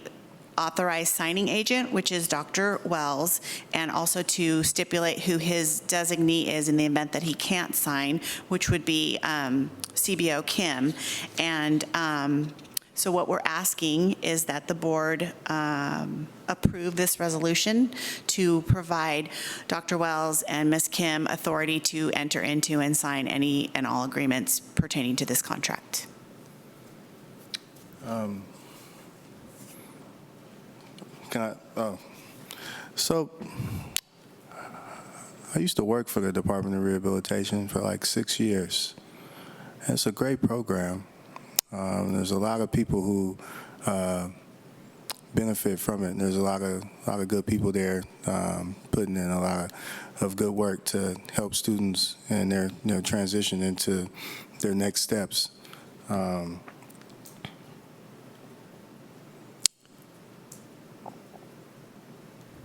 authorized signing agent, which is Dr. Wells, and also to stipulate who his designee is in the event that he can't sign, which would be CBO Kim. And so what we're asking is that the board approve this resolution to provide Dr. Wells and Ms. Kim authority to enter into and sign any and all agreements pertaining to this contract. So I used to work for the Department of Rehabilitation for like 6 years. And it's a great program. There's a lot of people who benefit from it. And there's a lot of good people there putting in a lot of good work to help students in their transition into their next steps.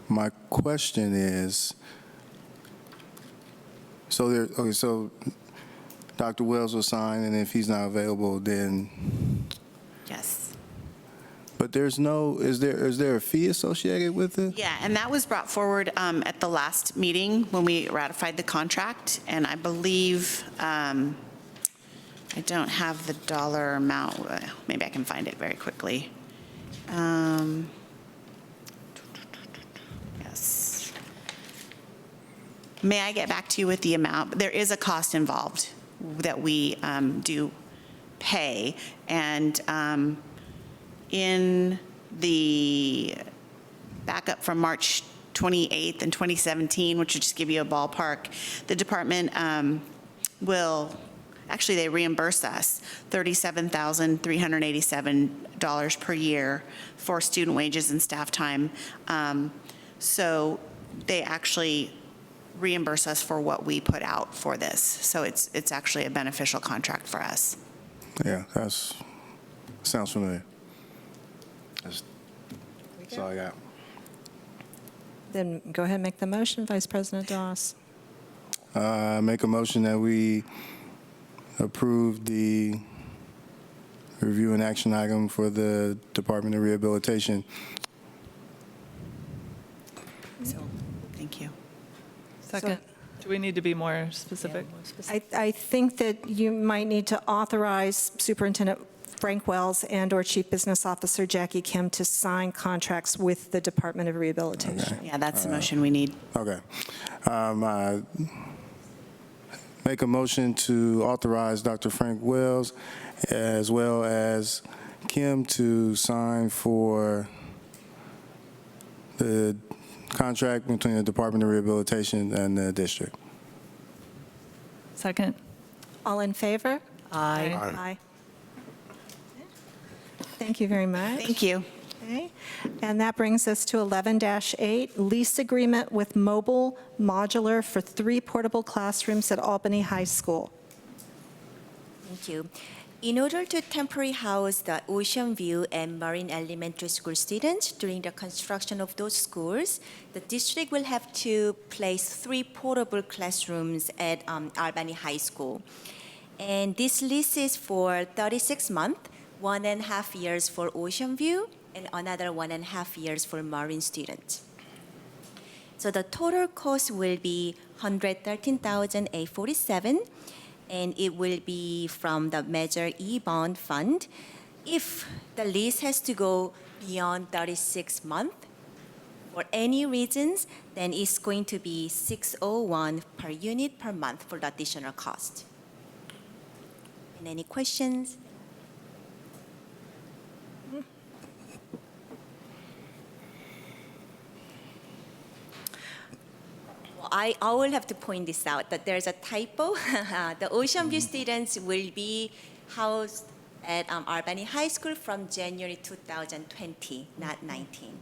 My question is, so Dr. Wells will sign, and if he's not available, then Yes. But is there a fee associated with it? Yeah, and that was brought forward at the last meeting when we ratified the contract, and I believe, I don't have the dollar amount, maybe I can find it very quickly. Yes. May I get back to you with the amount? There is a cost involved that we do pay, and in the backup from March 28th in 2017, which would just give you a ballpark, the department will actually, they reimburse us $37,387 per year for student wages and staff time. So they actually reimburse us for what we put out for this. So it's actually a beneficial contract for us. Yeah, sounds familiar. That's all I got. Then go ahead and make the motion, Vice President Doss. Make a motion that we approve the review and action item for the Department of Rehabilitation. Thank you. Second. Do we need to be more specific? I think that you might need to authorize Superintendent Frank Wells and/or Chief Business Officer Jackie Kim to sign contracts with the Department of Rehabilitation. Yeah, that's the motion we need. Okay. Make a motion to authorize Dr. Frank Wells as well as Kim to sign for the contract between the Department of Rehabilitation and the district. Second. All in favor? Aye. Aye. Thank you very much. Thank you. Okay. And that brings us to 11-8, lease agreement with Mobile Modular for 3 portable classrooms at Albany High School. Thank you. In order to temporarily house the Ocean View and Marine Elementary School students during the construction of those schools, the district will have to place 3 portable classrooms at Albany High School. And this lease is for 36 months, 1.5 years for Ocean View, and another 1.5 years for Marine students. So the total cost will be $113,847. And it will be from the Measure E bond fund. If the lease has to go beyond 36 months, for any reasons, then it's going to be $601 per unit per month for the additional cost. And any questions? I will have to point this out, that there's a typo. The Ocean View students will be housed at Albany High School from January 2020, not 19.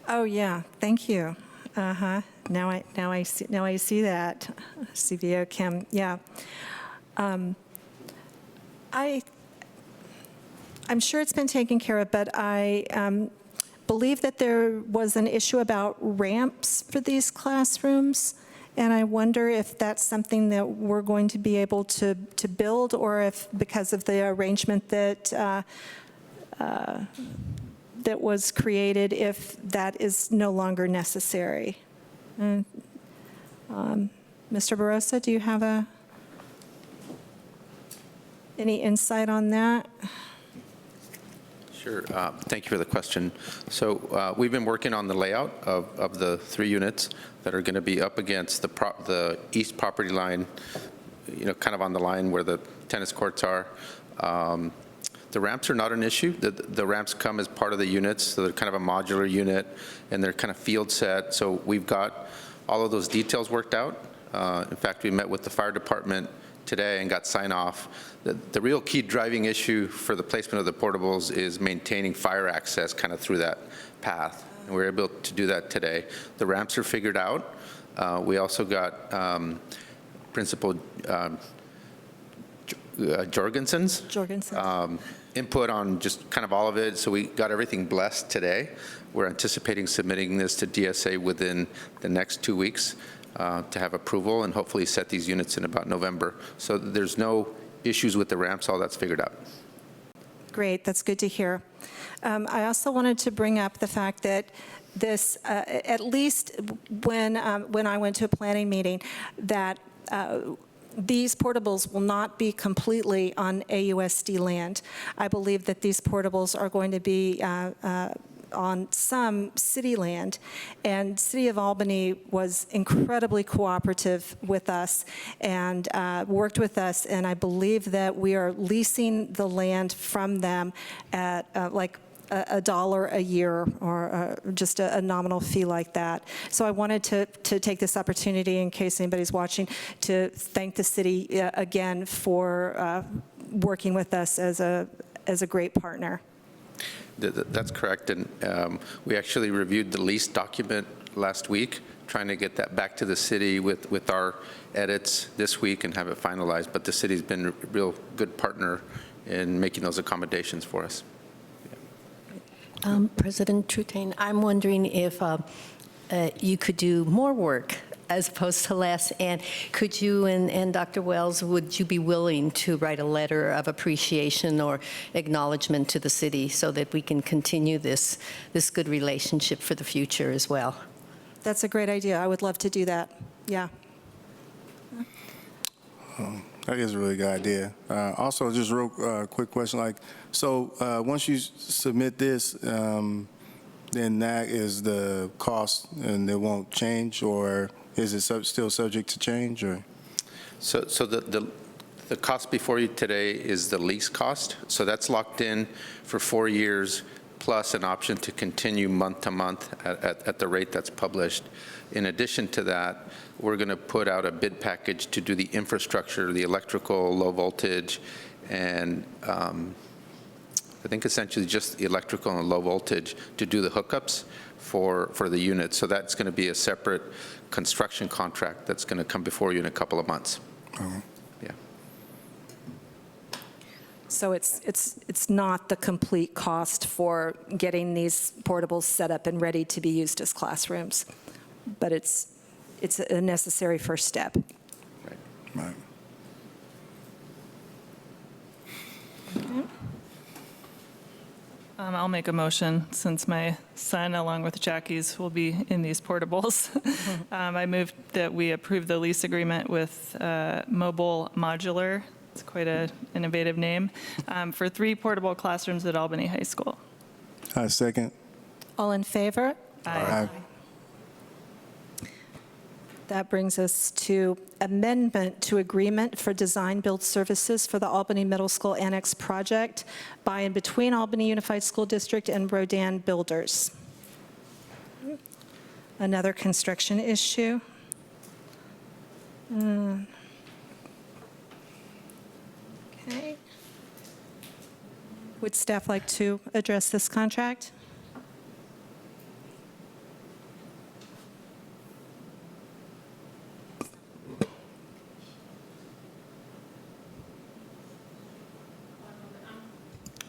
Oh, yeah, thank you. Uh-huh. Now I see that. CVO Kim, yeah. I'm sure it's been taken care of, but I believe that there was an issue about ramps for these classrooms, and I wonder if that's something that we're going to be able to build, or if because of the arrangement that that was created, if that is no longer necessary. Mr. Barossa, do you have any insight on that? Sure. Thank you for the question. So we've been working on the layout of the 3 units that are going to be up against the east property line, kind of on the line where the tennis courts are. The ramps are not an issue. The ramps come as part of the units, so they're kind of a modular unit, and they're kind of field set. So we've got all of those details worked out. In fact, we met with the fire department today and got sign off. The real key driving issue for the placement of the portables is maintaining fire access kind of through that path. And we're able to do that today. The ramps are figured out. We also got Principal Jorgensen's input on just kind of all of it. So we got everything blessed today. We're anticipating submitting this to DSA within the next 2 weeks to have approval and hopefully set these units in about November. So there's no issues with the ramps, all that's figured out. Great, that's good to hear. I also wanted to bring up the fact that this, at least when I went to a planning meeting, that these portables will not be completely on AUSD land. I believe that these portables are going to be on some city land, and City of Albany was incredibly cooperative with us and worked with us, and I believe that we are leasing the land from them at like a dollar a year or just a nominal fee like that. So I wanted to take this opportunity, in case anybody's watching, to thank the city again for working with us as a great partner. That's correct, and we actually reviewed the lease document last week, trying to get that back to the city with our edits this week and have it finalized, but the city's been a real good partner in making those accommodations for us. President Trutain, I'm wondering if you could do more work as opposed to less, and could you and Dr. Wells, would you be willing to write a letter of appreciation or acknowledgement to the city so that we can continue this good relationship for the future as well? That's a great idea. I would love to do that. Yeah. That is a really good idea. Also, just real quick question, once you submit this, then that is the cost and it won't change, or is it still subject to change? Or So the cost before you today is the lease cost. So that's locked in for 4 years, plus an option to continue month to month at the rate that's published. In addition to that, we're going to put out a bid package to do the infrastructure, the electrical, low voltage, and I think essentially just the electrical and low voltage to do the hookups for the unit. So that's going to be a separate construction contract that's going to come before you in a couple of months. Yeah. So it's not the complete cost for getting these portables set up and ready to be used as classrooms, but it's a necessary first step. Right. Okay. I'll make a motion, since my son, along with Jackie's, will be in these portables. I move that we approve the lease agreement with Mobile Modular, it's quite an innovative name, for 3 portable classrooms at Albany High School. I second. All in favor? Aye. That brings us to amendment to agreement for design build services for the Albany Middle School Annex project by and between Albany Unified School District and Rodan Builders. Another construction issue. Okay. Would staff like to address this contract?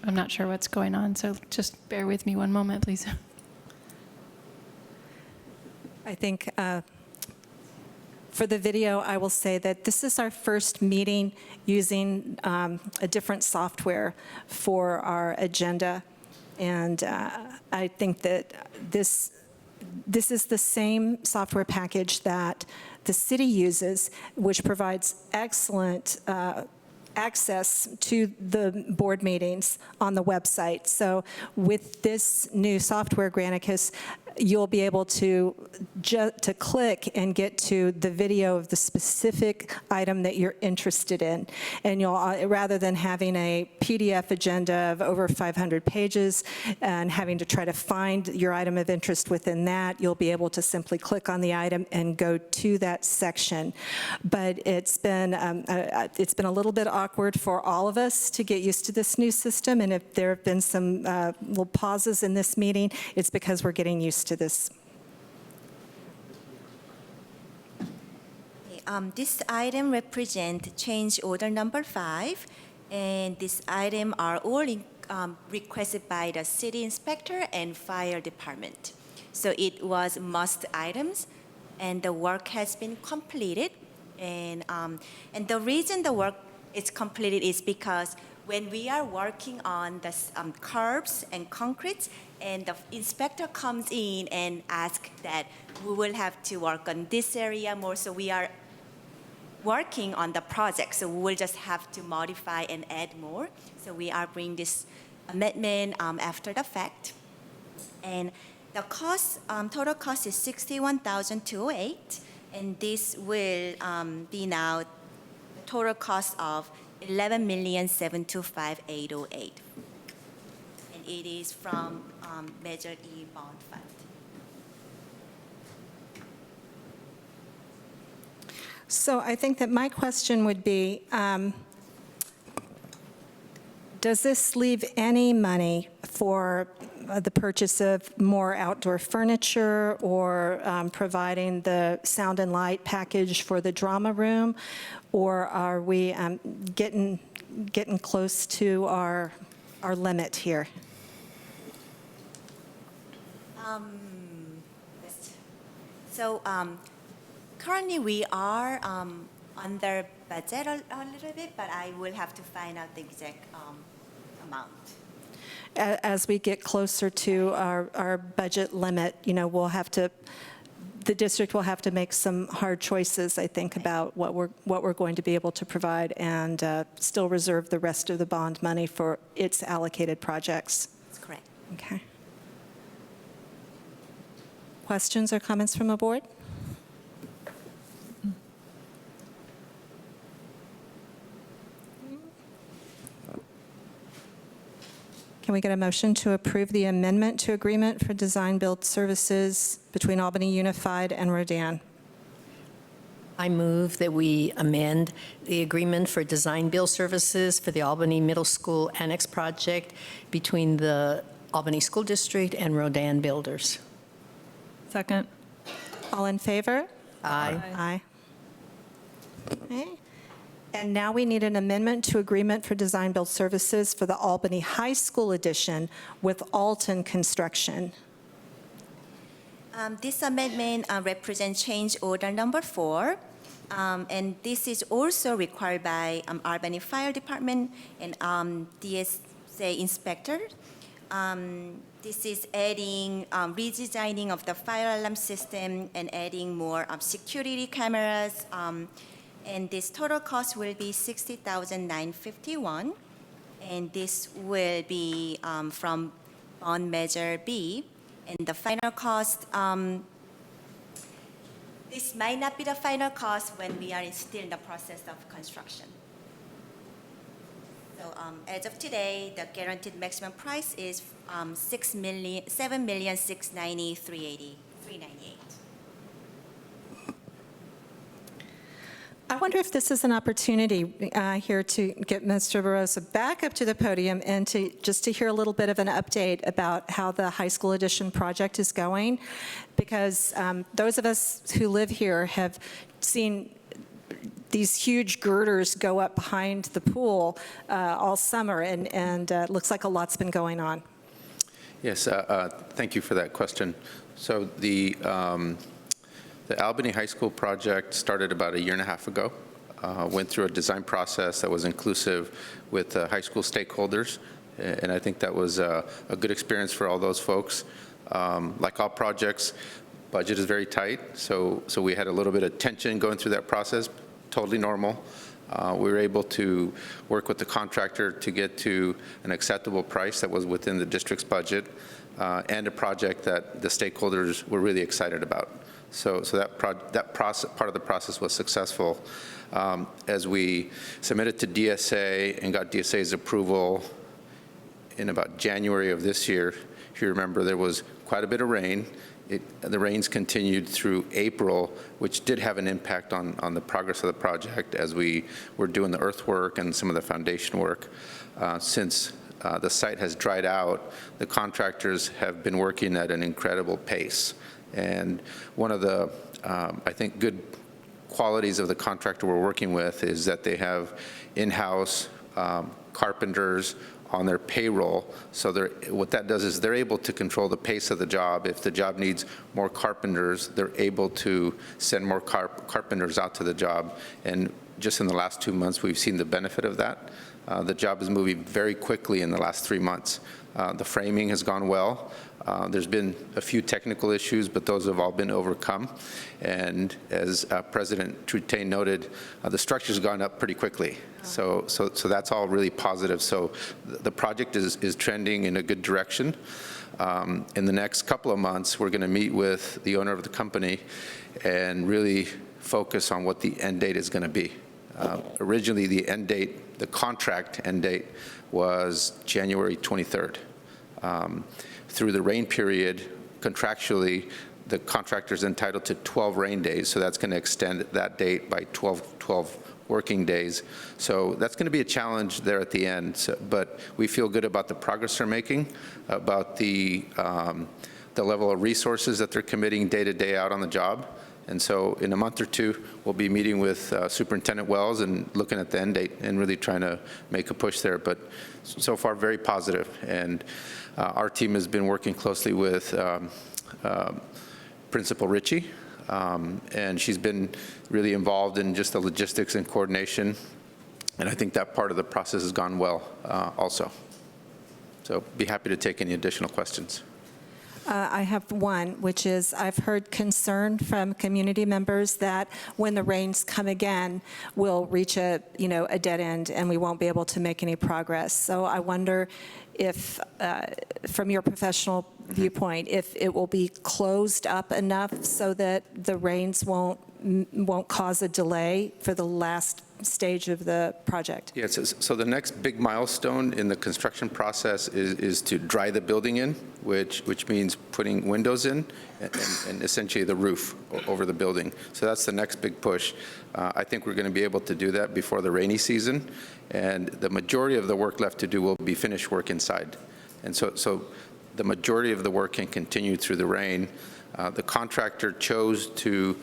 I'm not sure what's going on, so just bear with me one moment, please. I think for the video, I will say that this is our first meeting using a different software for our agenda. And I think that this is the same software package that the city uses, which provides excellent access to the board meetings on the website. So with this new software, Granicus, you'll be able to click and get to the video of the specific item that you're interested in. And you'll, rather than having a PDF agenda of over 500 pages and having to try to find your item of interest within that, you'll be able to simply click on the item and go to that section. But it's been a little bit awkward for all of us to get used to this new system. And if there have been some little pauses in this meeting, it's because we're getting used to this. This item represents change order number 5, and this item are all requested by the city inspector and fire department. So it was must items, and the work has been completed. And the reason the work is completed is because when we are working on the curbs and concrete, and the inspector comes in and asks that we will have to work on this area more, so we are working on the project, so we will just have to modify and add more. So we are bringing this amendment after the fact. And the cost, total cost is $61,208, and this will be now the total cost of $11,725,808. And and it is from Measure E bond fund. So I think that my question would be, does this leave any money for the purchase of more outdoor furniture or providing the sound and light package for the drama room? Or are we getting close to our limit here? So currently we are under budget a little bit, but I will have to find out the exact amount. As we get closer to our budget limit, we'll have to, the district will have to make some hard choices, I think, about what we're going to be able to provide and still reserve the rest of the bond money for its allocated projects. That's correct. Okay. Questions or comments from the board? Can we get a motion to approve the amendment to agreement for design-build services between Albany Unified and Rodan? I move that we amend the agreement for design-build services for the Albany Middle School Annex Project between the Albany School District and Rodan Builders. Second. All in favor? Aye. Aye. Okay. And now we need an amendment to agreement for design-build services for the Albany High School addition with Alton Construction. This amendment represents change order number 4, and this is also required by Albany Fire Department and DSA inspector. This is adding redesigning of the fire alarm system and adding more security cameras. And this total cost will be $60,951, and this will be from bond measure B. And the final cost, this might not be the final cost when we are still in the process of construction. So as of today, the guaranteed maximum price is $7,690,398. I wonder if this is an opportunity here to get Mr. Barroso back up to the podium and to hear a little bit of an update about how the high school addition project is going, because those of us who live here have seen these huge girders go up behind the pool all summer, and it looks like a lot's been going on. Yes, thank you for that question. So the Albany High School project started about 1.5 years ago, went through a design process that was inclusive with high school stakeholders, and I think that was a good experience for all those folks. Like all projects, budget is very tight, so we had a little bit of tension going through that process, totally normal. We were able to work with the contractor to get to an acceptable price that was within the district's budget, and a project that the stakeholders were really excited about. So that process, part of the process was successful. As we submitted to DSA and got DSA's approval in about January of this year, if you remember, there was quite a bit of rain. The rains continued through April, which did have an impact on the progress of the project as we were doing the earthwork and some of the foundation work. Since the site has dried out, the contractors have been working at an incredible pace. And one of the, I think, good qualities of the contractor we're working with is that they have in-house carpenters on their payroll. So what that does is they're able to control the pace of the job. If the job needs more carpenters, they're able to send more carpenters out to the job. And just in the last 2 months, we've seen the benefit of that. The job is moving very quickly in the last 3 months. The framing has gone well. There's been a few technical issues, but those have all been overcome. And as President Trutain noted, the structure's gone up pretty quickly. So that's all really positive. So the project is trending in a good direction. In the next couple of months, we're going to meet with the owner of the company and really focus on what the end date is going to be. Originally, the contract end date was January 23rd. through the rain period, contractually, the contractor's entitled to 12 rain days, so that's going to extend that date by 12 working days. So that's going to be a challenge there at the end, but we feel good about the progress they're making, about the level of resources that they're committing day to day out on the job. And so in a month or two, we'll be meeting with Superintendent Wells and looking at the end date and really trying to make a push there. But so far, very positive. And our team has been working closely with Principal Ritchie, and she's been really involved in just the logistics and coordination. And I think that part of the process has gone well also. So be happy to take any additional questions. I have one, which is I've heard concern from community members that when the rains come again, we'll reach a dead end and we won't be able to make any progress. So I wonder if, from your professional viewpoint, if it will be closed up enough so that the rains won't cause a delay for the last stage of the project. Yes, so the next big milestone in the construction process is to dry the building in, which means putting windows in and essentially the roof over the building. So that's the next big push. I think we're going to be able to do that before the rainy season, and the majority of the work left to do will be finish work inside. And so the majority of the work can continue through the rain. The contractor chose to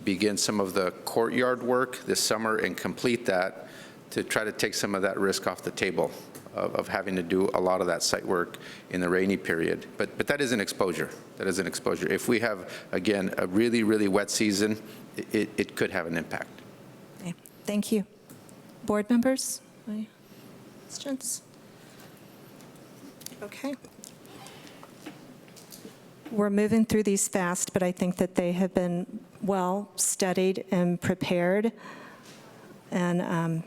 begin some of the courtyard work this summer and complete that to try to take some of that risk off the table of having to do a lot of that site work in the rainy period. But that is an exposure. That is an exposure. If we have, again, a really, really wet season, it could have an impact. Okay. Thank you. Board members, any questions? Okay. We're moving through these fast, but I think that they have been well studied and prepared. And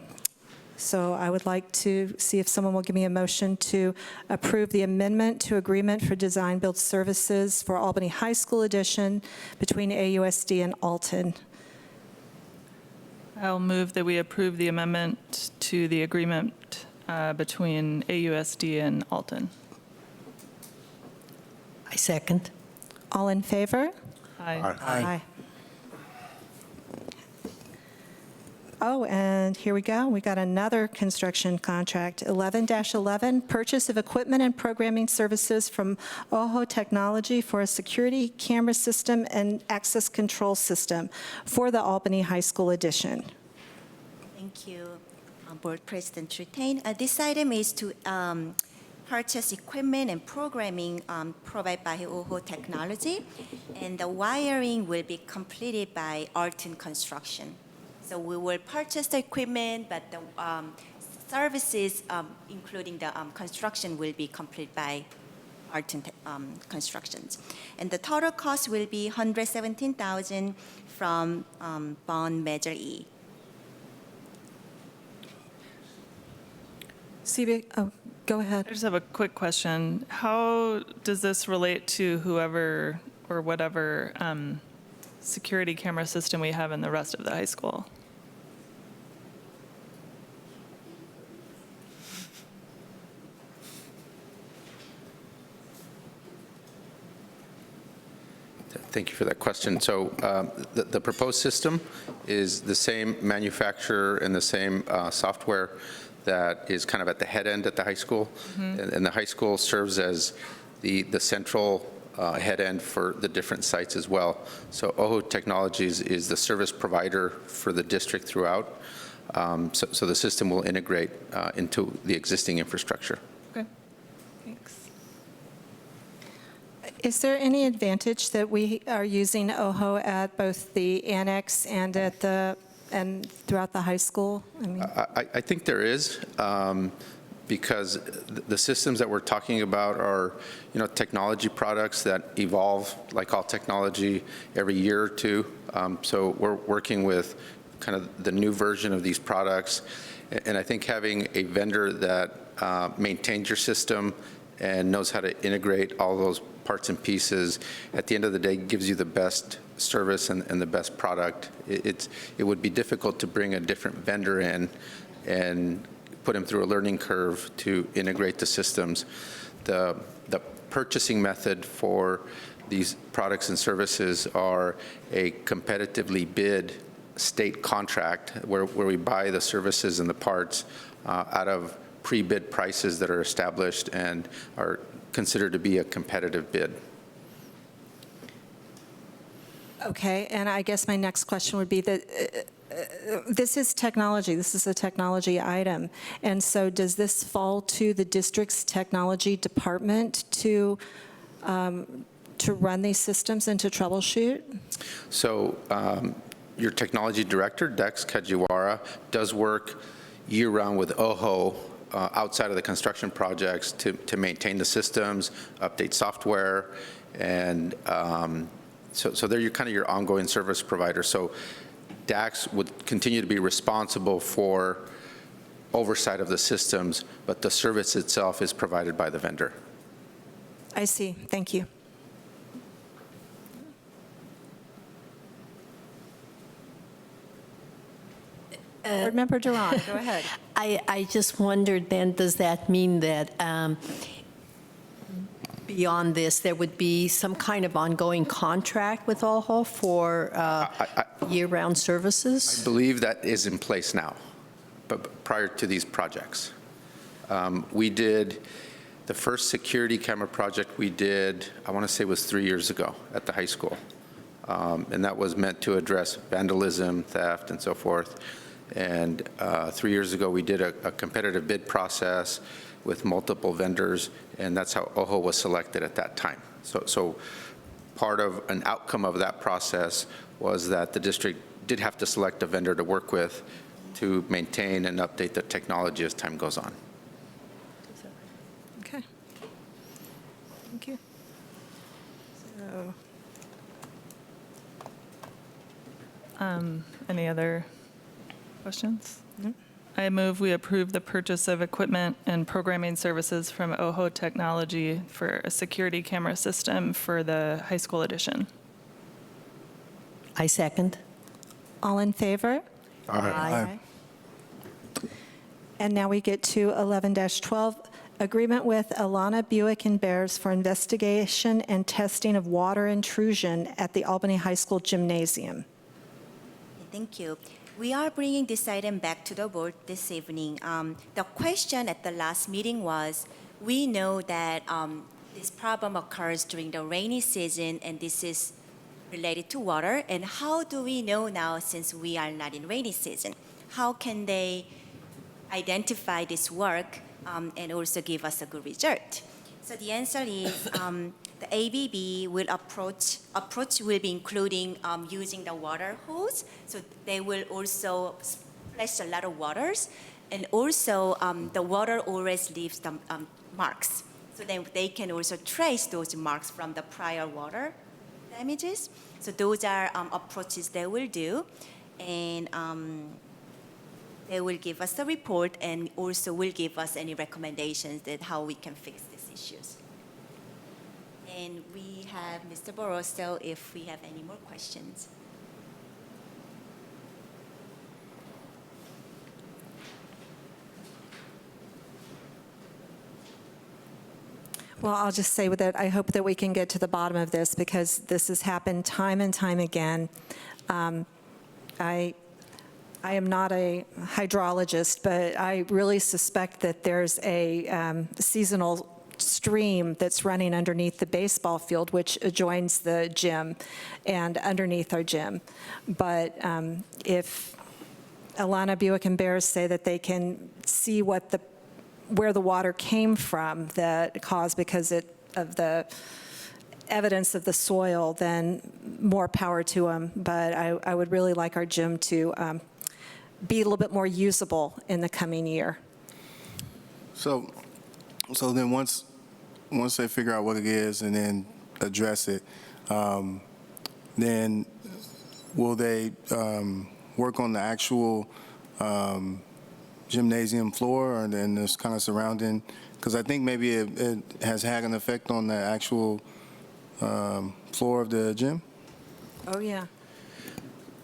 so I would like to see if someone will give me a motion to approve the amendment to agreement for design build services for Albany High School addition between AUSD and Alton. I'll move that we approve the amendment to the agreement between AUSD and Alton. I second. All in favor? Aye. Aye. Oh, and here we go. We got another construction contract, 11-11, purchase of equipment and programming services from OHO Technology for a security camera system and access control system for the Albany High School addition. Thank you, Board President Trutain. This item is to purchase equipment and programming provided by OHO Technology, and the wiring will be completed by Alton Construction. So we will purchase the equipment, but the services, including the construction, will be completed by Alton Constructions. And the total cost will be $117,000 from bond measure E. CB, oh, go ahead. I just have a quick question. How does this relate to whoever or whatever security camera system we have in the rest of the high school? Thank you for that question. So the proposed system is the same manufacturer and the same software that is kind of at the head end at the high school. Mm-hmm. And the high school serves as the central head end for the different sites as well. So OHO Technologies is the service provider for the district throughout. So the system will integrate into the existing infrastructure. Okay, thanks. Is there any advantage that we are using OHO at both the annex and at and throughout the high school? I mean, I think there is, because the systems that we're talking about are, technology products that evolve, like all technology, every year or two. So we're working with kind of the new version of these products, and I think having a vendor that maintains your system and knows how to integrate all those parts and pieces, at the end of the day, gives you the best service and the best product. It would be difficult to bring a different vendor in and put him through a learning curve to integrate the systems. the purchasing method for these products and services are a competitively bid state contract where we buy the services and the parts out of pre-bid prices that are established and are considered to be a competitive bid. Okay, and I guess my next question would be that this is technology. This is a technology item. And so does this fall to the district's technology department to run these systems and to troubleshoot? So your technology director, Dex Kajiwara, does work year-round with OHO outside of the construction projects to maintain the systems, update software, and so they're your ongoing service provider. So DAX would continue to be responsible for oversight of the systems, but the service itself is provided by the vendor. I see. Thank you. Board Member Duran, go ahead. I just wondered then, does that mean that beyond this, there would be some kind of ongoing contract with OHO for year-round services? I believe that is in place now, but prior to these projects. We did the first security camera project we did, I want to say was 3 years ago at the high school. And that was meant to address vandalism, theft, and so forth. And 3 years ago, we did a competitive bid process with multiple vendors, and that's how OHO was selected at that time. So part of an outcome of that process was that the district did have to select a vendor to work with to maintain and update the technology as time goes on. Okay. Thank you. So, Any other questions? No. I move we approve the purchase of equipment and programming services from OHO Technology for a security camera system for the high school edition. I second. all in favor? Aye. And now we get to 11-12, agreement with Alana Buick and Bears for investigation and testing of water intrusion at the Albany High School gymnasium. Thank you. We are bringing this item back to the board this evening. The question at the last meeting was, we know that this problem occurs during the rainy season, and this is related to water. And how do we know now, since we are not in rainy season? How can they identify this work and also give us a good result? So the answer is the ABB will approach will be including using the water hose. So they will also splash a lot of waters, and also the water always leaves the marks. So then they can also trace those marks from the prior water damages. So those are approaches they will do, and they will give us a report and also will give us any recommendations that how we can fix these issues. And we have Mr. Barroso if we have any more questions. Well, I'll just say with that, I hope that we can get to the bottom of this, because this has happened time and time again. I am not a hydrologist, but I really suspect that there's a seasonal stream that's running underneath the baseball field, which adjoins the gym and underneath our gym. But if Alana Buick and Bears say that they can see where the water came from that caused because of the evidence of the soil, then more power to them. But I would really like our gym to be a little bit more usable in the coming year. So then once they figure out what it is and then address it, then will they work on the actual gymnasium floor, or then this kind of surrounding? Because I think maybe it has had an effect on the actual floor of the gym. Oh, yeah.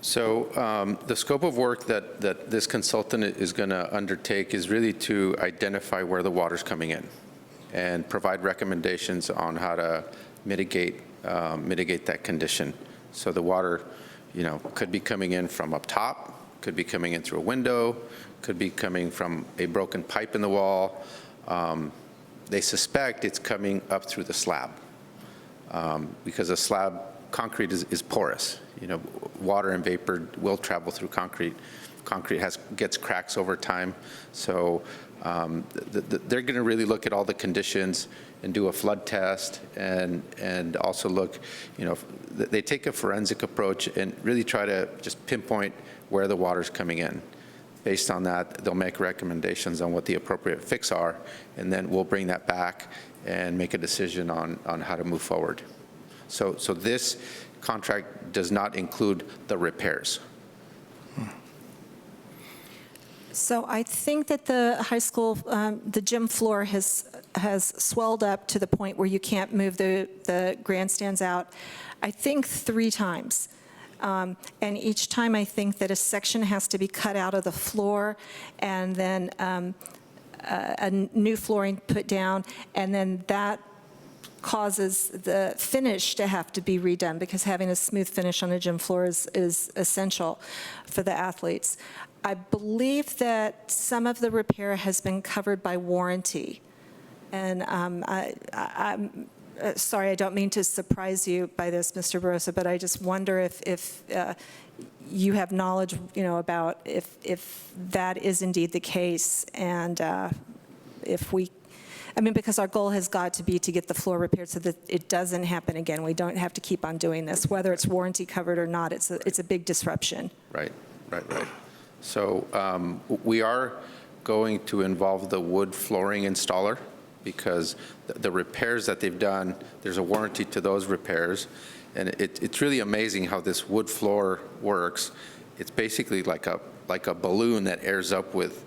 So the scope of work that this consultant is going to undertake is really to identify where the water's coming in. and provide recommendations on how to mitigate that condition. So the water, could be coming in from up top, could be coming in through a window, could be coming from a broken pipe in the wall. They suspect it's coming up through the slab because the slab concrete is porous. Water and vapor will travel through concrete. Concrete gets cracks over time. So they're going to really look at all the conditions and do a flood test and also look, they take a forensic approach and really try to just pinpoint where the water's coming in. Based on that, they'll make recommendations on what the appropriate fix are, and then we'll bring that back and make a decision on how to move forward. So this contract does not include the repairs. So I think that the high school, the gym floor has swelled up to the point where you can't move the grandstands out, I think 3 times. And each time I think that a section has to be cut out of the floor and then a new flooring put down, and then that causes the finish to have to be redone, because having a smooth finish on a gym floor is essential for the athletes. I believe that some of the repair has been covered by warranty. And I'm sorry, I don't mean to surprise you by this, Mr. Barroso, but I just wonder if you have knowledge, about if that is indeed the case, and because our goal has got to be to get the floor repaired so that it doesn't happen again. We don't have to keep on doing this, whether it's warranty covered or not. It's a big disruption. Right. So we are going to involve the wood flooring installer, because the repairs that they've done, there's a warranty to those repairs. And it's really amazing how this wood floor works. It's basically like a balloon that airs up with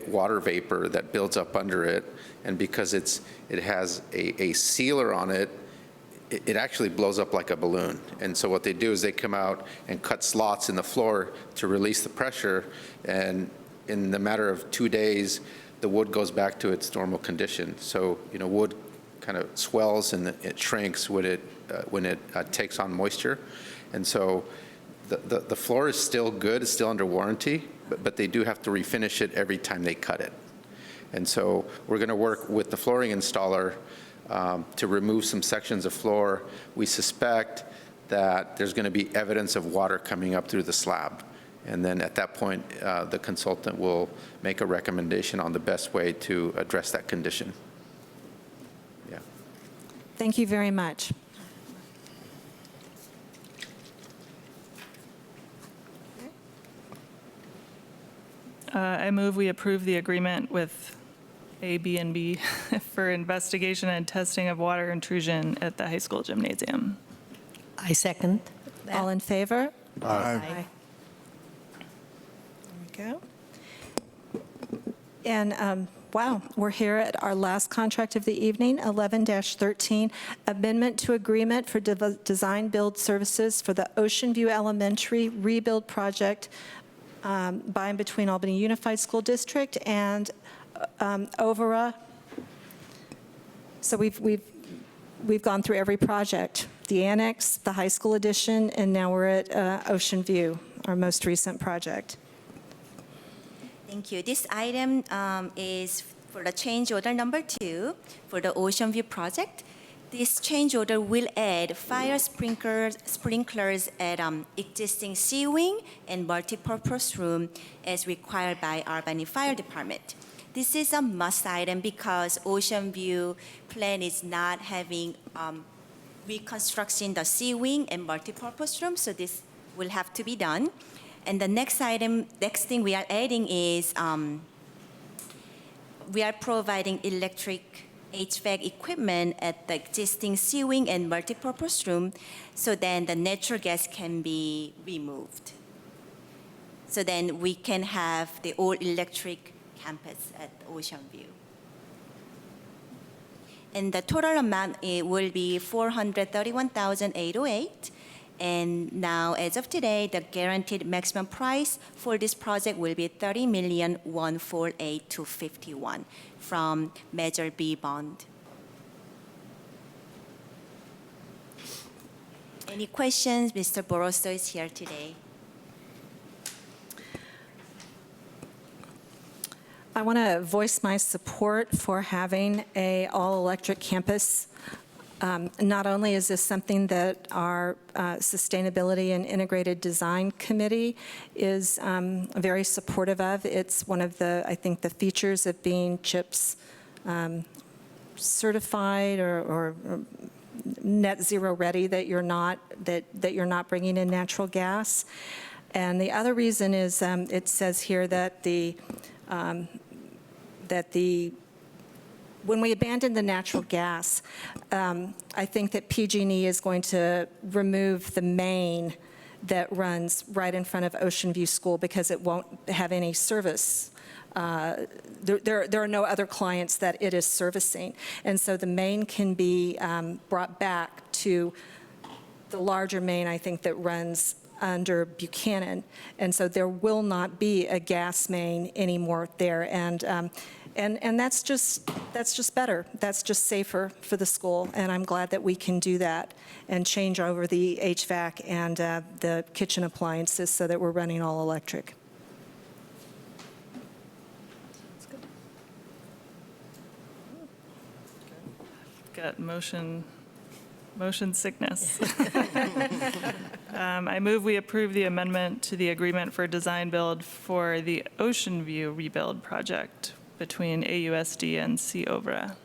water vapor that builds up under it. And because it has a sealer on it, it actually blows up like a balloon. And so what they do is they come out and cut slots in the floor to release the pressure. And in the matter of 2 days, the wood goes back to its normal condition. So, wood kind of swells and it shrinks when it takes on moisture. And so the floor is still good, it's still under warranty, but they do have to refinish it every time they cut it. And so we're going to work with the flooring installer to remove some sections of floor. We suspect that there's going to be evidence of water coming up through the slab. And then at that point, the consultant will make a recommendation on the best way to address that condition. Yeah. Thank you very much. I move we approve the agreement with ABNB for investigation and testing of water intrusion at the high school gymnasium. I second that. All in favor? Aye. There we go. And wow, we're here at our last contract of the evening, 11-13, amendment to agreement for design build services for the Ocean View Elementary rebuild project by and between Albany Unified School District and Overa. So we've gone through every project, the annex, the high school addition, and now we're at Ocean View, our most recent project. Thank you. This item is for the change order number 2 for the Ocean View project. This change order will add fire sprinklers at existing sea wing and multipurpose room as required by Albany Fire Department. This is a must item because Ocean View plan is not having reconstruction the sea wing and multipurpose room, so this will have to be done. And the next thing we are adding is we are providing electric HVAC equipment at the existing sea wing and multipurpose room, so then the natural gas can be removed. So then we can have the all-electric campus at Ocean View. And the total amount will be $431,808, And now, as of today, the guaranteed maximum price for this project will be $30,148,251 from Measure B bond. Any questions? Mr. Boroso is here today. I want to voice my support for having a all-electric campus. Not only is this something that our Sustainability and Integrated Design Committee is very supportive of, it's one of the, I think, the features of being CHIPS certified or net zero ready, that you're not bringing in natural gas. And the other reason is it says here that when we abandon the natural gas, I think that PG&E is going to remove the main that runs right in front of Ocean View School because it won't have any service. There are no other clients that it is servicing. And so the main can be brought back to the larger main, I think, that runs under Buchanan. And so there will not be a gas main anymore there. And that's just better. That's just safer for the school. And I'm glad that we can do that and change over the HVAC and the kitchen appliances so that we're running all electric. Got motion sickness. I move we approve the amendment to the agreement for design build for the Ocean View rebuild project between AUSD and COBRA.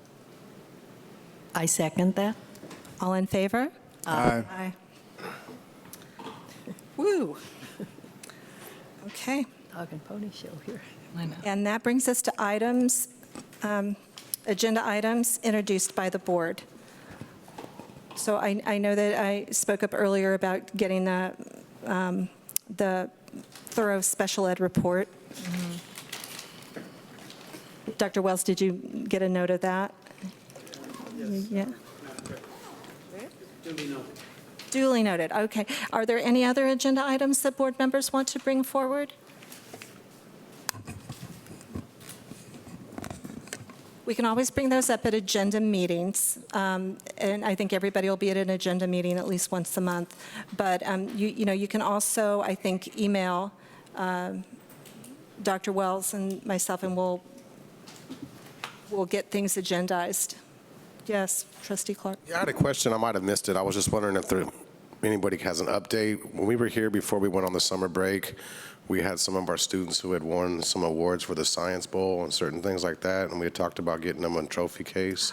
I second that. All in favor? Aye. Aye. Woo. Okay. Dog and pony show here. And that brings us to items, agenda items introduced by the board. So I know that I spoke up earlier about getting the thorough special ed report. Dr. Wells, did you get a note of that? Yes. Yeah. Duly noted. Duly noted. Okay. Are there any other agenda items that board members want to bring forward? We can always bring those up at agenda meetings, and I think everybody will be at an agenda meeting at least once a month. But you can also, I think, email Dr. Wells and myself, and we'll get things agendized. Yes, Trustee Clark. Yeah, I had a question. I might have missed it. I was just wondering if anybody has an update. When we were here before we went on the summer break, we had some of our students who had won some awards for the Science Bowl and certain things like that, and we had talked about getting them a trophy case.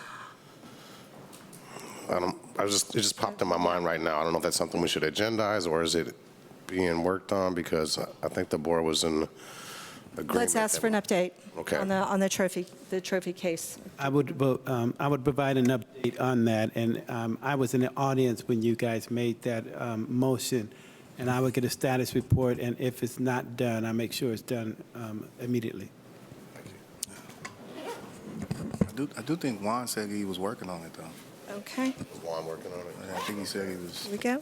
It just popped in my mind right now. I don't know if that's something we should agendize, or is it being worked on? Because I think the board was in agreement. Let's ask for an update Okay. on the trophy case. I would provide an update on that, and I was in the audience when you guys made that motion, and I would get a status report, and if it's not done, I make sure it's done immediately. I do think Juan said he was working on it, though. Okay. Was Juan working on it? I think he said he was. Here we go.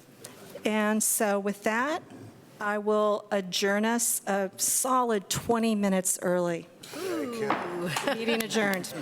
And so with that, I will adjourn us a solid 20 minutes early. Meeting adjourned.